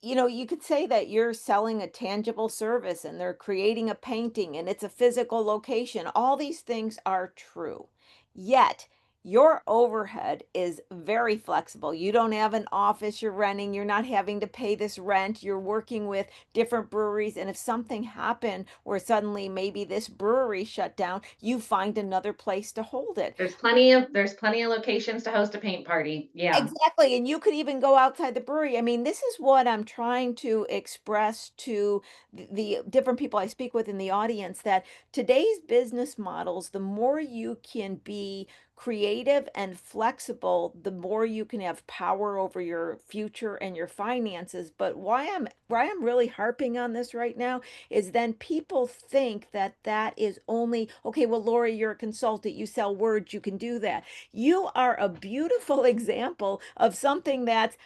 you could say that you're selling a tangible service and they're creating a painting and it's a physical location. All these things are true. Yet, your overhead is very flexible. You don't have an office you're renting. You're not having to pay this rent. You're working with different breweries. And if something happened where suddenly maybe this brewery shut down, you find another place to hold it. There's plenty of locations to host a paint party. Yeah. Exactly, and you could even go outside the brewery. I mean, this is what I'm trying to express to the different people I speak with in the audience that today's business models, the more you can be creative and flexible, the more you can have power over your future and your finances. But why I'm really harping on this right now is then people think that that is only okay, well, Lori, you're a consultant, you sell words, you can do that. You are a beautiful example of something that's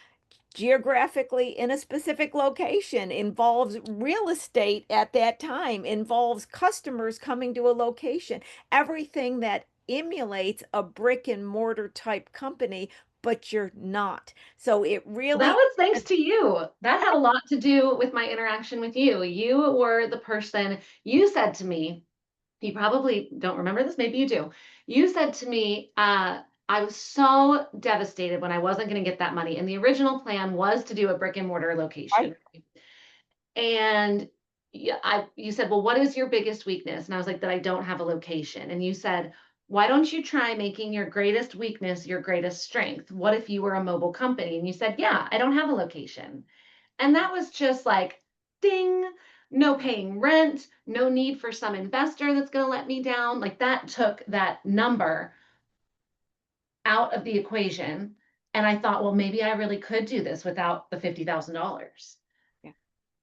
geographically in a specific location, involves real estate at that time, involves customers coming to a location, everything that emulates a brick and mortar type company, but you're not. So it Well, that really, was thanks to you. That had a lot to do with my interaction with you. You were the person, you said to me, you probably don't remember this, maybe you do. You said to me, I was so devastated when I wasn't going to get that money. And the original plan was to do a brick and mortar right? location. And you said, well, what is your biggest weakness? And I was like, that I don't have a location. And you said, why don't you try making your greatest weakness your greatest strength? What if you were a mobile company? And you said, yeah, I don't have a location. And that was just like, ding, no paying rent, no need for some investor that's going to let me down. Like that took that number out of the equation. And I thought, well, maybe I really could do this without the $50,000. Yeah.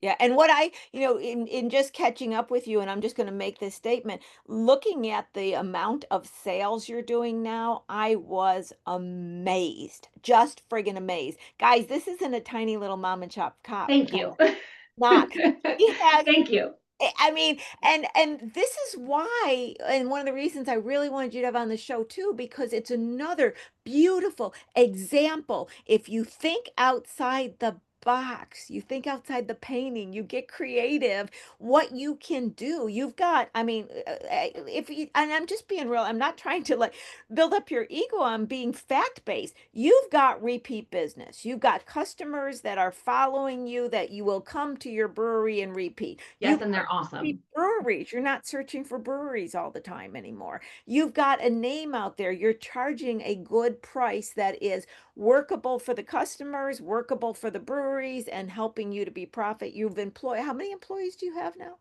Yeah, and what in just catching up with you, and I'm just going to make this statement, looking at the amount of sales you're doing now, I was amazed, just friggin' amazed. Guys, this isn't a tiny little mom and shop cop Thank kind you. of not. He has Thank you. I mean, and this is why, and one of the reasons I really wanted you to have on the show too, because it's another beautiful example. If you think outside the box, you think outside the painting, you get creative, what you can do. You've got, I mean, if you, and I'm just being real, I'm not trying to like build up your ego. I'm being fact-based. You've got repeat business. You've got customers that are following you that you will come to your brewery and repeat. Yes, You've and they're got awesome. breweries. You're not searching for breweries all the time anymore. You've got a name out there. You're charging a good price that is workable for the customers, workable for the breweries, and helping you to be profit. You've employed, how many employees do you have now?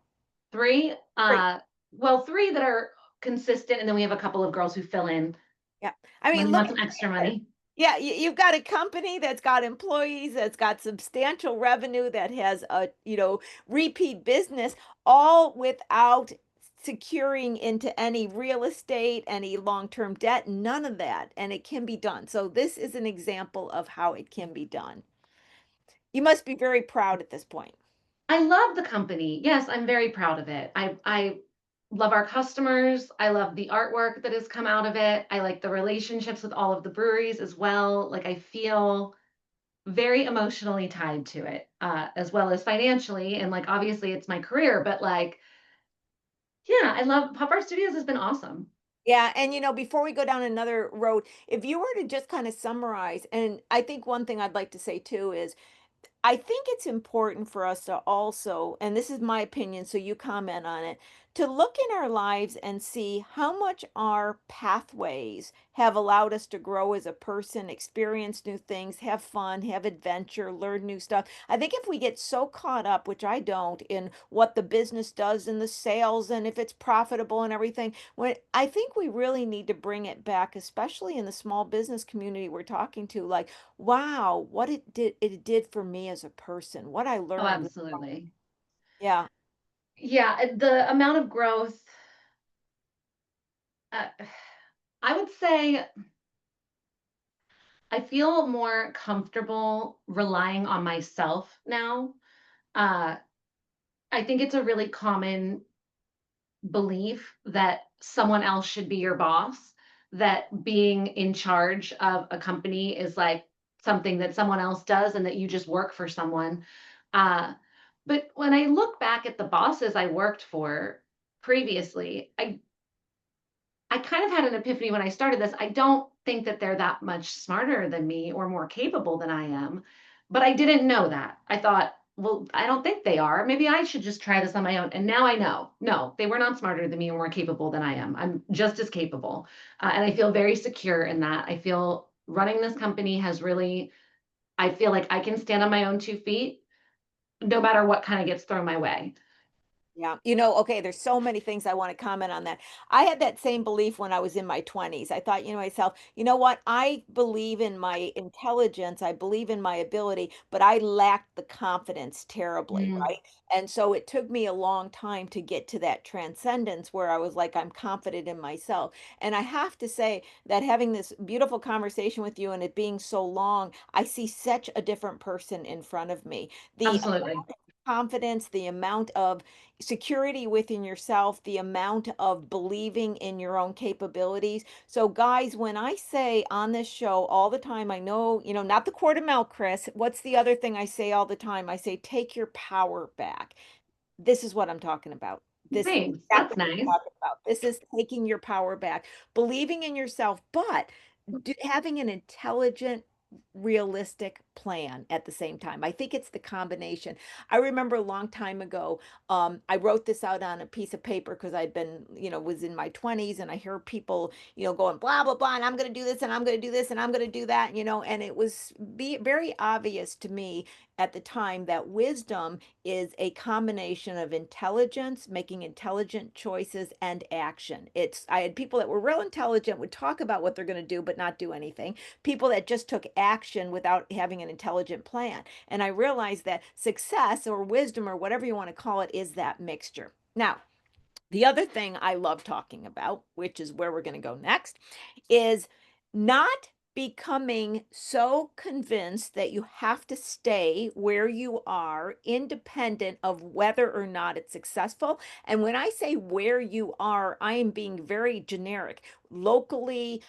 3, Great. well, 3 that are consistent, and then we have a couple of girls who fill in Yeah. I when mean, we look want at some extra this. money. Yeah, you've got a company that's got employees, that's got substantial revenue, that has a, repeat business, all without securing into any real estate, any long-term debt, none of that. And it can be done. So this is an example of how it can be done. You must be very proud at this point. I love the company. Yes, I'm very proud of it. I love our customers. I love the artwork that has come out of it. I like the relationships with all of the breweries as well. Like I feel very emotionally tied to it, as well as financially. And like obviously it's my career, but like, yeah, I love Pop Art Studios has been awesome. Yeah, and before we go down another road, if you were to just kind of summarize, and I think one thing I'd like to say too is I think it's important for us to also, and this is my opinion, so you comment on it, to look in our lives and see how much our pathways have allowed us to grow as a person, experience new things, have fun, have adventure, learn new stuff. I think if we get so caught up, which I don't, in what the business does and the sales and if it's profitable and everything, when I think we really need to bring it back, especially in the small business community we're talking to, like, wow, what it did for me as a person, what I Oh, learned. absolutely. Yeah, Yeah, the amount of growth, uh, I would say I feel more comfortable relying on myself now. Uh, I think it's a really common belief that someone else should be your boss, that being in charge of a company is like something that someone else does and that you just work for someone. Uh, but when I look back at the bosses I worked for previously, I kind of had an epiphany when I started this. I don't think that they're that much smarter than me or more capable than I am, but I didn't know that. I thought, well, I don't think they are. Maybe I should just try this on my own. And now I know, no, they were not smarter than me or more capable than I am. I'm just as capable. And I feel very secure in that. I feel running this company has really, I feel like I can stand on my own 2 feet no matter what kind of gets thrown my way. yeah. Okay, there's so many things I want to comment on that. I had that same belief when I was in my 20s. I thought, myself, you know what? I believe in my intelligence, I believe in my ability, but I lacked the confidence terribly, Mm, right? And so it took me a long time to get to that transcendence where I was like, I'm confident in myself. And I have to say that having this beautiful conversation with you and it being so long, I see such a different person in front of me. The absolutely. confidence, the amount of security within yourself, the amount of believing in your own capabilities. So, guys, when I say on this show all the time, I know, not the quart of milk, Chris. What's the other thing I say all the time? I say, take your power back. This is what I'm talking about. This is Thanks. That's exactly what nice. I'm talking about. This is taking your power back, believing in yourself, but having an intelligent, realistic plan at the same time. I think it's the combination. I remember a long time ago, I wrote this out on a piece of paper because I'd been, was in my 20s and I hear people, going blah, blah, blah, and I'm going to do this and I'm going to do this and I'm going to do that, and it was very obvious to me at the time that wisdom is a combination of intelligence, making intelligent choices, and action. I had people that were real intelligent, would talk about what they're going to do, but not do anything. People that just took action without having an intelligent plan. And I realized that success or wisdom or whatever you want to call it is that mixture. Now, the other thing I love talking about, which is where we're going to go next, is not becoming so convinced that you have to stay where you are, independent of whether or not it's successful. And when I say where you are, I am being very generic. Locally,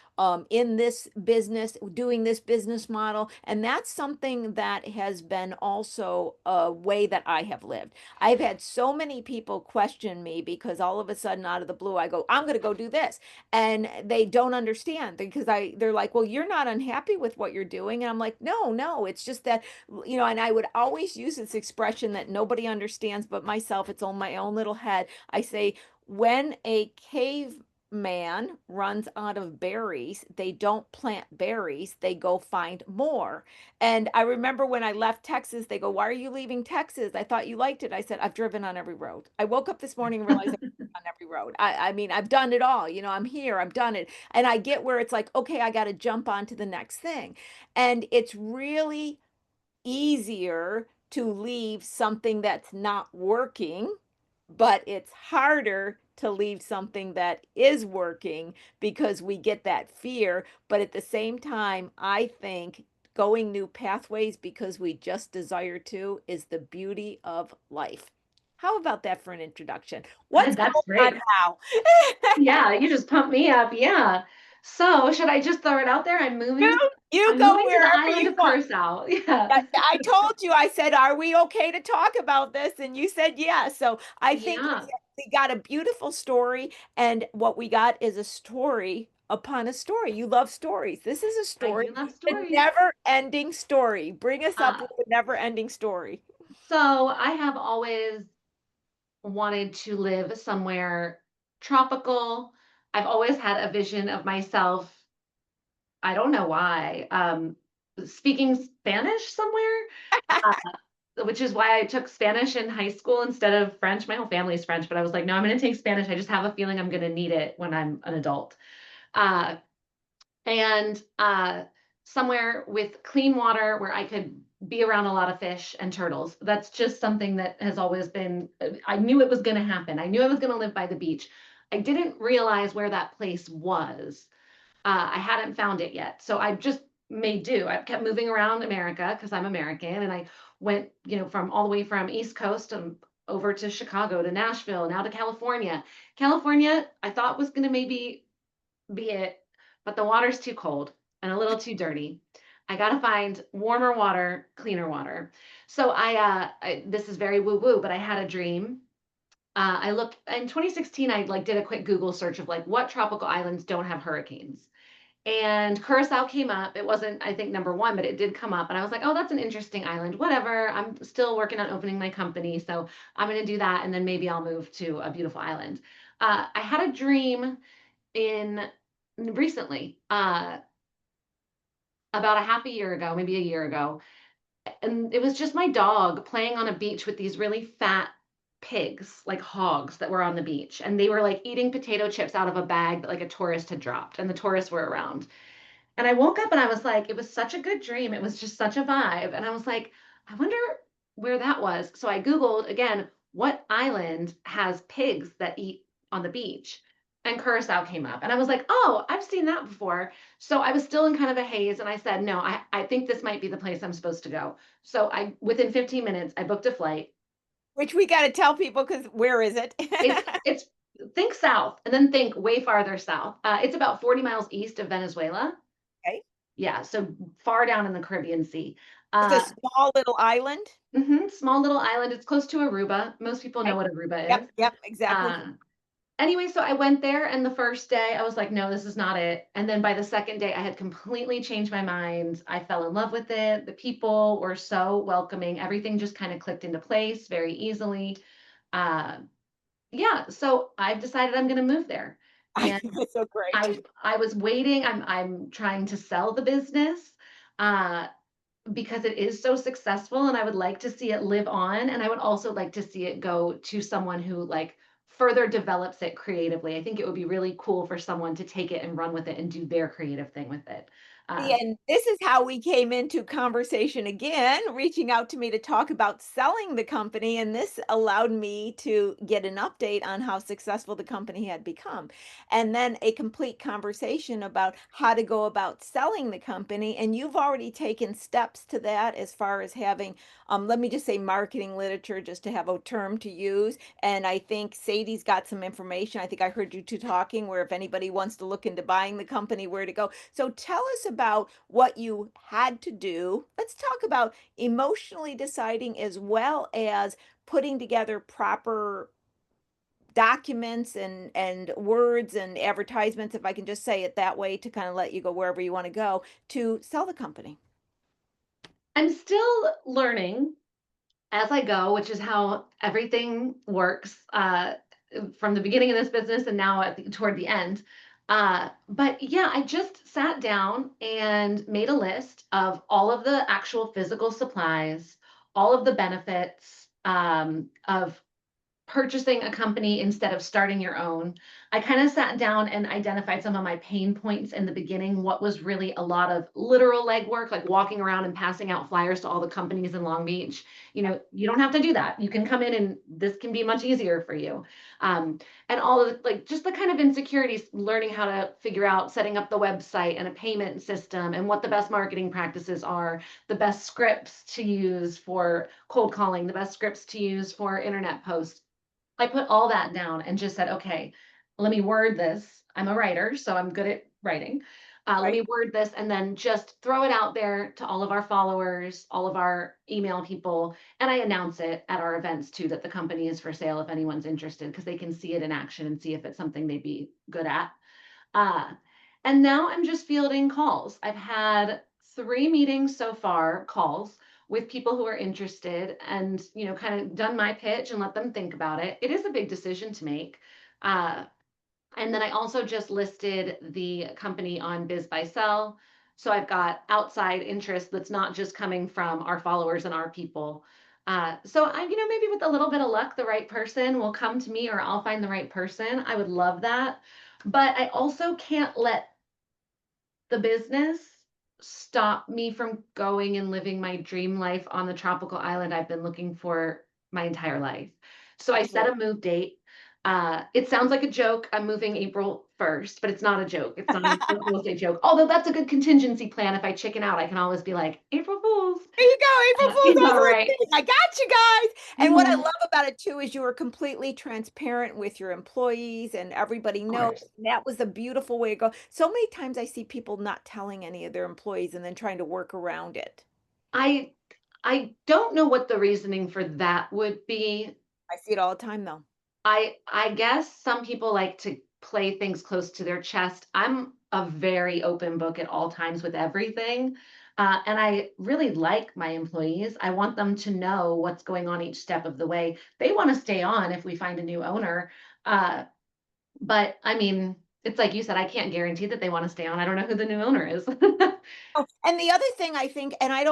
in this business, doing this business model. And that's something that has been also a way that I have lived. I've had so many people question me because all of a sudden out of the blue I go, I'm going to go do this. And they don't understand because they're like, "Well, you're not unhappy with what you're doing." And I'm like, "No, no, it's just that, and I would always use this expression that nobody understands but myself. It's on my own little head. I say, when a caveman runs out of berries, they don't plant berries, they go find more. And I remember when I left Texas, they go, "Why are you leaving Texas? I thought you liked it." I said, "I've driven on every road." I woke up this morning and realized I've driven on every road. I mean, I've done it all. I'm here, I've done it. And I get where it's like, okay, I got to jump on to the next thing. And it's really easier to leave something that's not working, but it's harder to leave something that is working because we get that fear. But at the same time, I think going new pathways because we just desire to is the beauty of life. How about that for an introduction? What's That's going on great. now? Yeah, you just pumped me up. Yeah. So should I just throw it out there? I'm You moving. you I'm go moving to the wherever island you of want. Curacao. Yeah. I told you, I said, "Are we okay to talk about this?" And you said, "Yes." So I think Yeah. we got a beautiful story, and what we got is a story upon a story. You love stories. This is a I story, do love a stories. never-ending story. Bring us up Uh, with a never-ending story. so I have always wanted to live somewhere tropical. I've always had a vision of myself. I don't know why. Speaking Spanish somewhere, which is why I took Spanish in high school instead of French. My whole family is French, but I was like, no, I'm going to take Spanish. I just have a feeling I'm going to need it when I'm an adult. Uh, and somewhere with clean water where I could be around a lot of fish and turtles. That's just something that has always been, I knew it was going to happen. I knew I was going to live by the beach. I didn't realize where that place was. I hadn't found it yet. So I just made do. I kept moving around America because I'm American. And I went, from all the way from East Coast over to Chicago to Nashville, now to California. California, I thought was going to maybe be it, but the water's too cold and a little too dirty. I got to find warmer water, cleaner water. So this is very woo woo, but I had a dream. I looked in 2016. I like did a quick Google search of like what tropical islands don't have hurricanes, and Curacao came up. It wasn't, I think, number one, but it did come up. And I was like, oh, that's an interesting island. Whatever. I'm still working on opening my company. So I'm going to do that. And then maybe I'll move to a beautiful island. I had a dream in recently, about a half a year ago, maybe a year ago. And it was just my dog playing on a beach with these really fat pigs, like hogs that were on the beach. And they were like eating potato chips out of a bag that like a tourist had dropped. And the tourists were around. And I woke up and I was like, it was such a good dream. It was just such a vibe. And I was like, I wonder where that was. So I Googled again, what island has pigs that eat on the beach? And Curacao came up. And I was like, oh, I've seen that before. So I was still in kind of a haze. And I said, no, I think this might be the place I'm supposed to go. So within 15 minutes, I booked a flight. Which we got to tell people because where is it? It's think south and then think way farther south. It's about 40 miles east of Venezuela. Okay. Yeah, so far down in the Caribbean Sea. It's a Uh, small little island. small little island. It's close to Aruba. Most people know Okay. what Aruba is. Yep, yep, exactly. Uh, anyway, so I went there, and the first day I was like, no, this is not it. And then by the second day, I had completely changed my mind. I fell in love with it. The people were so welcoming. Everything just kind of clicked into place very easily. Uh, yeah, so I've decided I'm going to move there. I And think it's so great. I was waiting. I'm trying to sell the business. Uh, because it is so successful and I would like to see it live on, and I would also like to see it go to someone who like further develops it creatively. I think it would be really cool for someone to take it and run with it and do their creative thing with it. See, Uh, and this is how we came into conversation again, reaching out to me to talk about selling the company. And this allowed me to get an update on how successful the company had become. And then a complete conversation about how to go about selling the company. And you've already taken steps to that as far as having, let me just say, marketing literature, just to have a term to use. And I think Sadie's got some information. I think I heard you two talking where if anybody wants to look into buying the company, where to go. So tell us about what you had to do. Let's talk about emotionally deciding as well as putting together proper documents and words and advertisements, if I can just say it that way, to kind of let you go wherever you want to go to sell the company. I'm still learning as I go, which is how everything works, from the beginning of this business and now toward the end. But yeah, I just sat down and made a list of all of the actual physical supplies, all of the benefits, of purchasing a company instead of starting your own, I kind of sat down and identified some of my pain points in the beginning. What was really a lot of literal legwork, like walking around and passing out flyers to all the companies in Long Beach. You don't have to do that. You can come in and this can be much easier for you. And all of the, like just the kind of insecurities, learning how to figure out setting up the website and a payment system and what the best marketing practices are, the best scripts to use for cold calling, the best scripts to use for internet posts. I put all that down and just said, okay, let me word this. I'm a writer, so I'm good at writing. Let me Right. word this and then just throw it out there to all of our followers, all of our email people. And I announce it at our events too that the company is for sale if anyone's interested, because they can see it in action and see if it's something they'd be good at. Uh, and now I'm just fielding calls. I've had 3 meetings so far, calls with people who are interested and, kind of done my pitch and let them think about it. It is a big decision to make. Uh, and then I also just listed the company on Biz by Sell. So I've got outside interest that's not just coming from our followers and our people. So maybe with a little bit of luck, the right person will come to me or I'll find the right person. I would love that. But I also can't let the business stop me from going and living my dream life on the tropical island I've been looking for my entire life. So I set Absolutely. a move date. It sounds like a joke. I'm moving April 1st, but it's not a joke. It's not a real estate joke. Although that's a good contingency plan. If I chicken out, I can always be like, April Fools. There you go. April Fool's You know, also a right? thing. I got you guys. And what I Mhm. love about it too is you were completely transparent with your employees and everybody Of knows. course. That was a beautiful way to go. So many times I see people not telling any of their employees and then trying to work around it. I I don't know what the reasoning for that would be. I see it all the time though. I guess some people like to play things close to their chest. I'm a very open book at all times with everything. And I really like my employees. I want them to know what's going on each step of the way. They want to stay on if we find a new owner. Uh, but I mean, it's like you said, I can't guarantee that they want to stay on. I don't know who the new owner is. Oh, and the other thing I think, and I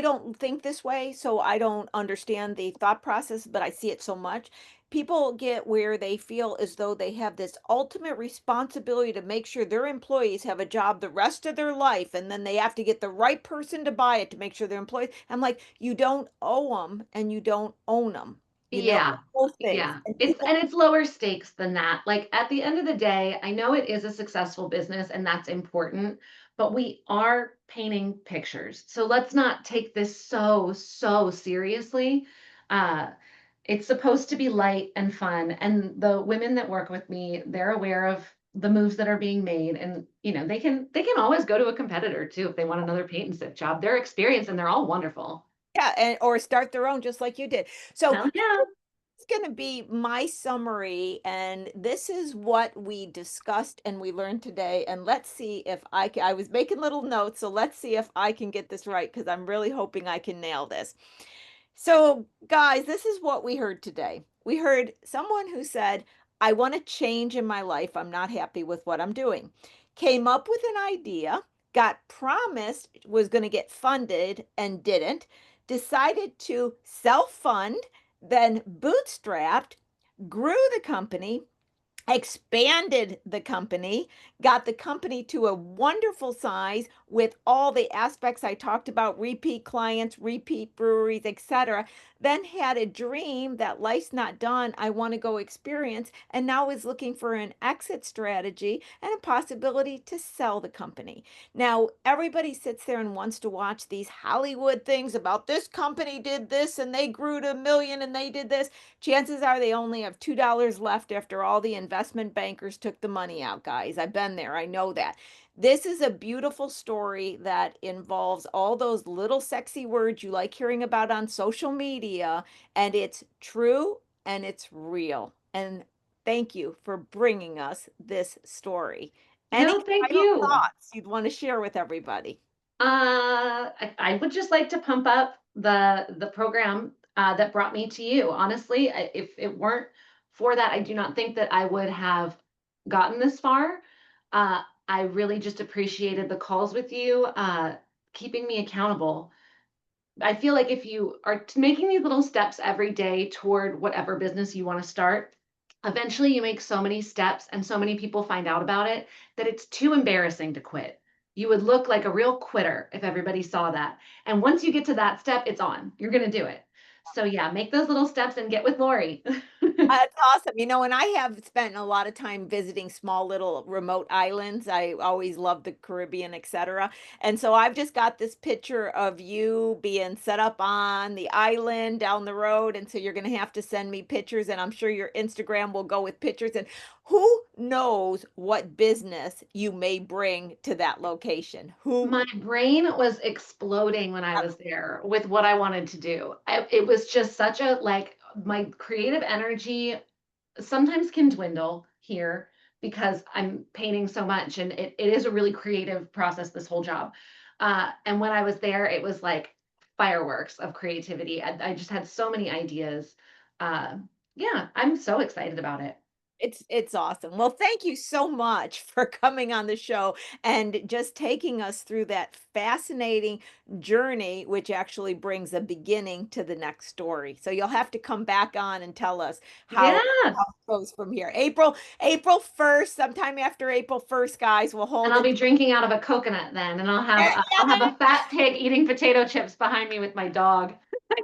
don't think this way, so I don't understand the thought process, but I see it so much. People get where they feel as though they have this ultimate responsibility to make sure their employees have a job the rest of their life, and then they have to get the right person to buy it to make sure their employees. I'm like, you don't owe them and you don't own them. Yeah. Both things. Yeah. And people, It's lower stakes than that. Like at the end of the day, I know it is a successful business and that's important, but we are painting pictures. So let's not take this so seriously. Uh it's supposed to be light and fun, and the women that work with me, they're aware of the moves that are being made, and they can always go to a competitor too if they want another paint and sip job. They're experienced and they're all wonderful. yeah, and or start their own just like you did. So Hell yeah. it's going to be my summary, and this is what we discussed and we learned today. And let's see if I can. I was making little notes, so let's see if I can get this right because I'm really hoping I can nail this. So, guys, this is what we heard today. We heard someone who said, I want to change in my life. I'm not happy with what I'm doing. Came up with an idea, got promised was going to get funded and didn't, decided to self fund, then bootstrapped, grew the company, expanded the company, got the company to a wonderful size with all the aspects I talked about, repeat clients, repeat breweries, etc. Then had a dream that life's not done, I want to go experience, and now is looking for an exit strategy and a possibility to sell the company. Now, everybody sits there and wants to watch these Hollywood things about this company did this and they grew to a million and they did this. Chances are they only have $2 left after all the investment bankers took the money out, guys. I've been there. I know that. This is a beautiful story that involves all those little sexy words you like hearing about on social media, and it's true and it's real. And thank you for bringing us this story. Any No, thank final you. thoughts you'd want to share with everybody? I would just like to pump up the program that brought me to you. Honestly, if it weren't for that, I do not think that I would have gotten this far. I really just appreciated the calls with you, keeping me accountable. I feel like if you are making these little steps every day toward whatever business you want to start, eventually you make so many steps and so many people find out about it that it's too embarrassing to quit. You would look like a real quitter if everybody saw that. And once you get to that step, it's on. You're going to do it. So yeah, make those little steps and get with Lori. That's awesome. And I have spent a lot of time visiting small little remote islands. I always love the Caribbean, etc. And so I've just got this picture of you being set up on the island down the road. And so you're going to have to send me pictures, and I'm sure your Instagram will go with pictures. And who knows what business you may bring to that location? Who My brain was exploding when I was there with what I wanted to do. It was just such a like my creative energy sometimes can dwindle here because I'm painting so much and it is a really creative process, this whole job. And when I was there, it was like fireworks of creativity. I just had so many ideas. Uh, yeah, I'm so excited about it. It's awesome. Well, thank you so much for coming on the show and just taking us through that fascinating journey, which actually brings a beginning to the next story. So you'll have to come back on and tell us Yeah. how it goes from here. April 1st, sometime after April 1st, guys, we'll And hold I'll be it. drinking out of a coconut then, and I'll have a fat pig eating potato chips behind me with my dog.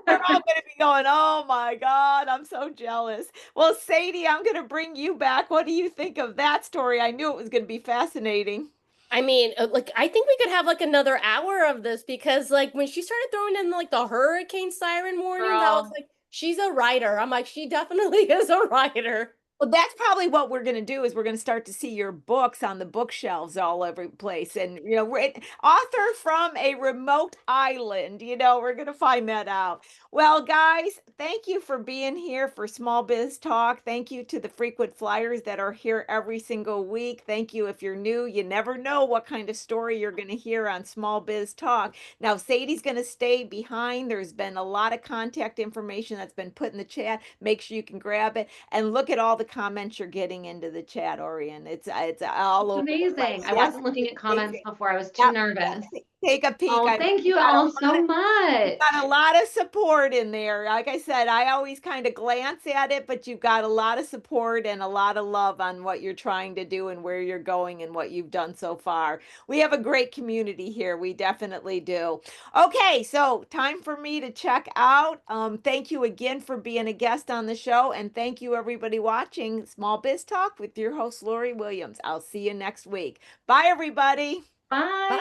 They're all going to be going, oh my God, I'm so jealous. Well, Sadie, I'm going to bring you back. What do you think of that story? I knew it was going to be fascinating. I mean, like I think we could have like another hour of this because like when she started throwing in like the hurricane siren warnings, I was Girl, like, she's a writer. I'm like, she definitely is a writer. Well, that's probably what we're going to do is we're going to start to see your books on the bookshelves all over the place. And, author from a remote island, we're going to find that out. Well, guys, thank you for being here for Small Biz Talk. Thank you to the frequent flyers that are here every single week. Thank you. If you're new, you never know what kind of story you're going to hear on Small Biz Talk. Now, Sadie's going to stay behind. There's been a lot of contact information that's been put in the chat. Make sure you can grab it. And look at all the comments you're getting into the chat, Orion. It's all it's over the amazing. place. I Yes, wasn't looking it's at comments amazing. before. I was too Yep, nervous. yep. Take a peek. Oh, I thank you you got a all lot so of you got a much. lot of support in there. Like I said, I always kind of glance at it, but you've got a lot of support and a lot of love on what you're trying to do and where you're going and what you've done so far. We have a great community here. We definitely do. Okay, so time for me to check out. Thank you again for being a guest on the show, and thank you everybody watching Small Biz Talk with your host Lori Williams. I'll see you next week. Bye, everybody. Bye. Bye.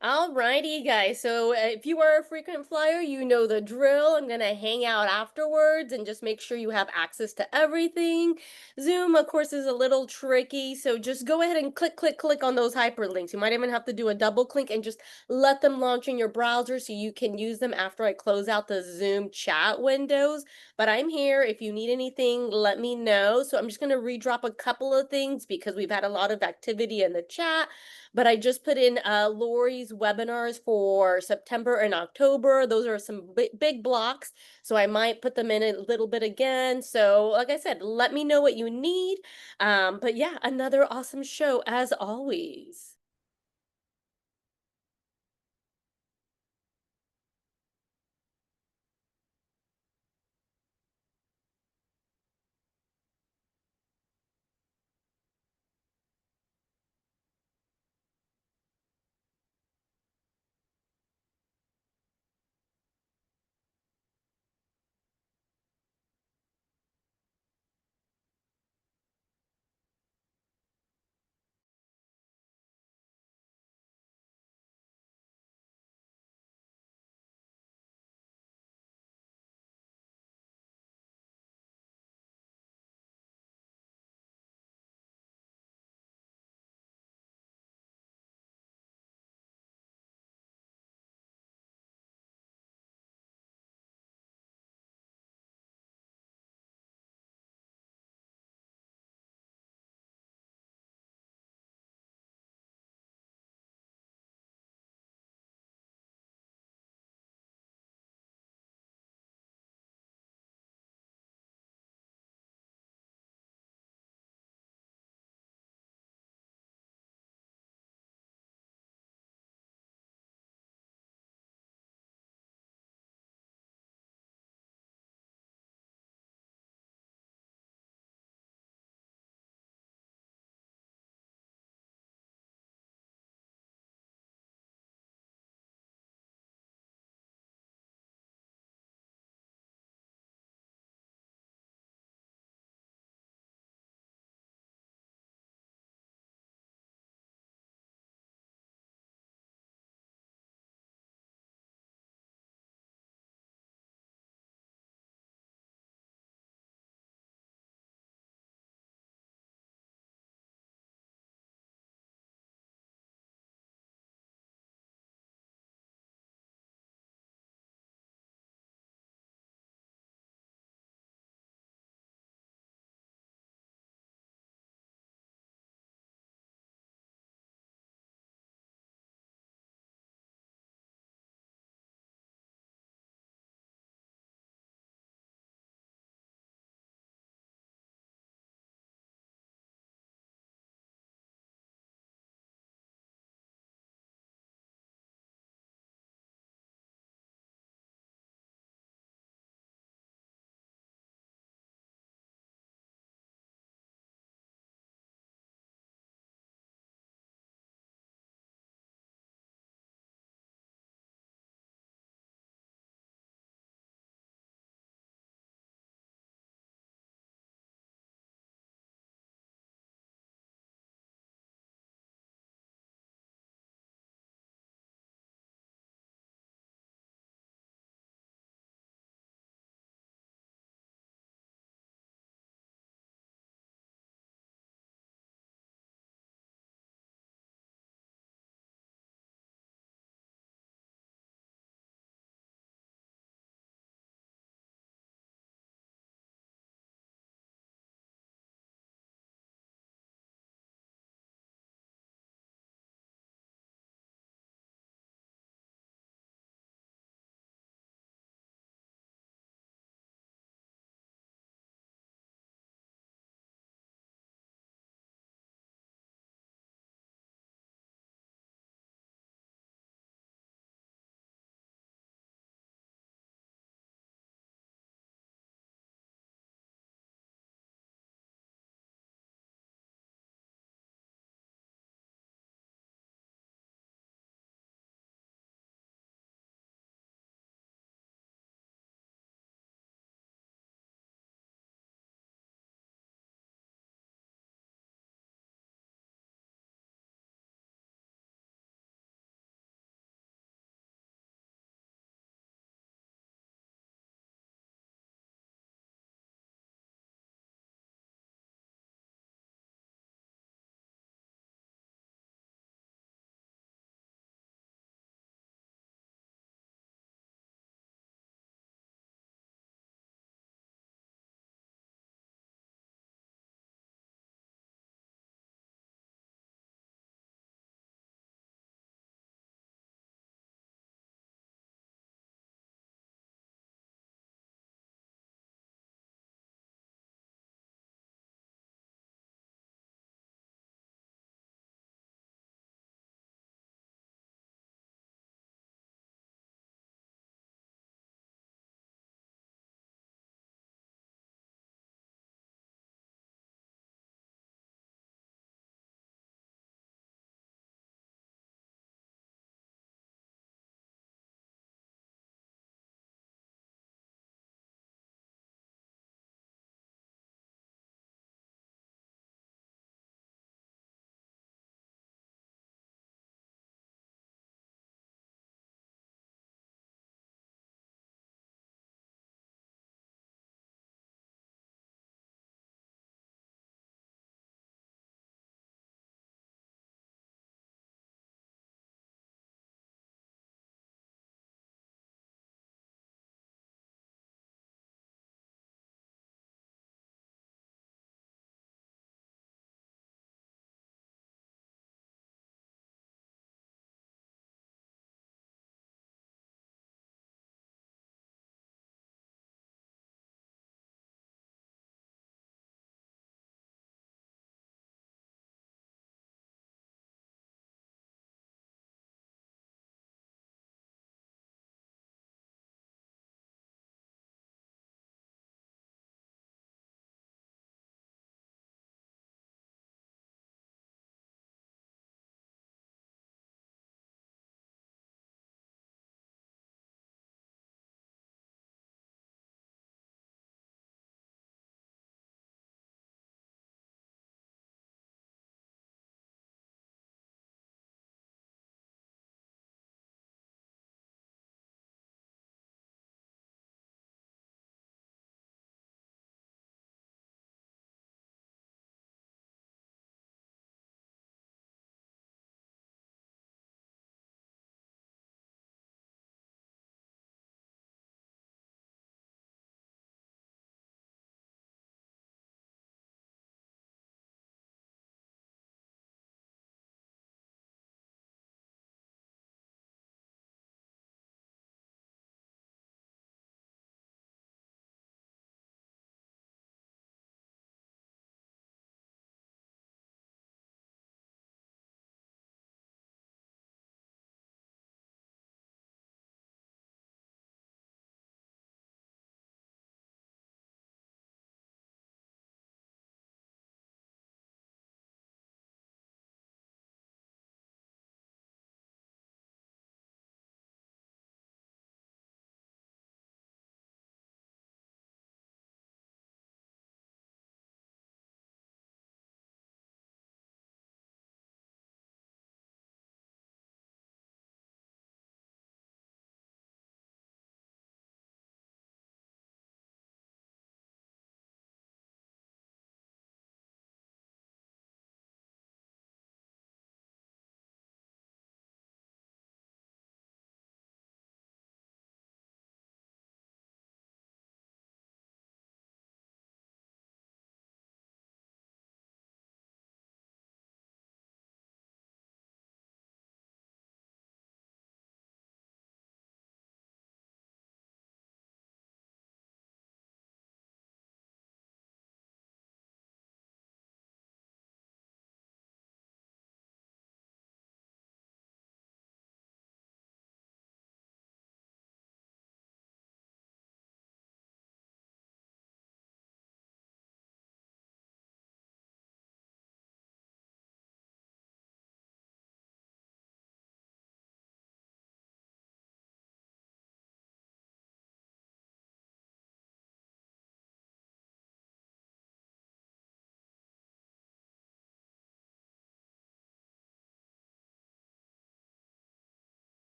Alrighty, guys. So if you are a frequent flyer, you know the drill. I'm gonna hang out afterwards and just make sure you have access to everything. Zoom, of course, is a little tricky, so just go ahead and click, click, click on those hyperlinks. You might even have to do a double click and just let them launch in your browser so you can use them after I close out the Zoom chat windows. But I'm here. If you need anything, let me know. So I'm just gonna redrop a couple of things because we've had a lot of activity in the chat. But I just put in Lori's webinars for September and October. Those are some big blocks. So I might put them in a little bit again. So like I said, let me know what you need. But yeah, another awesome show as always.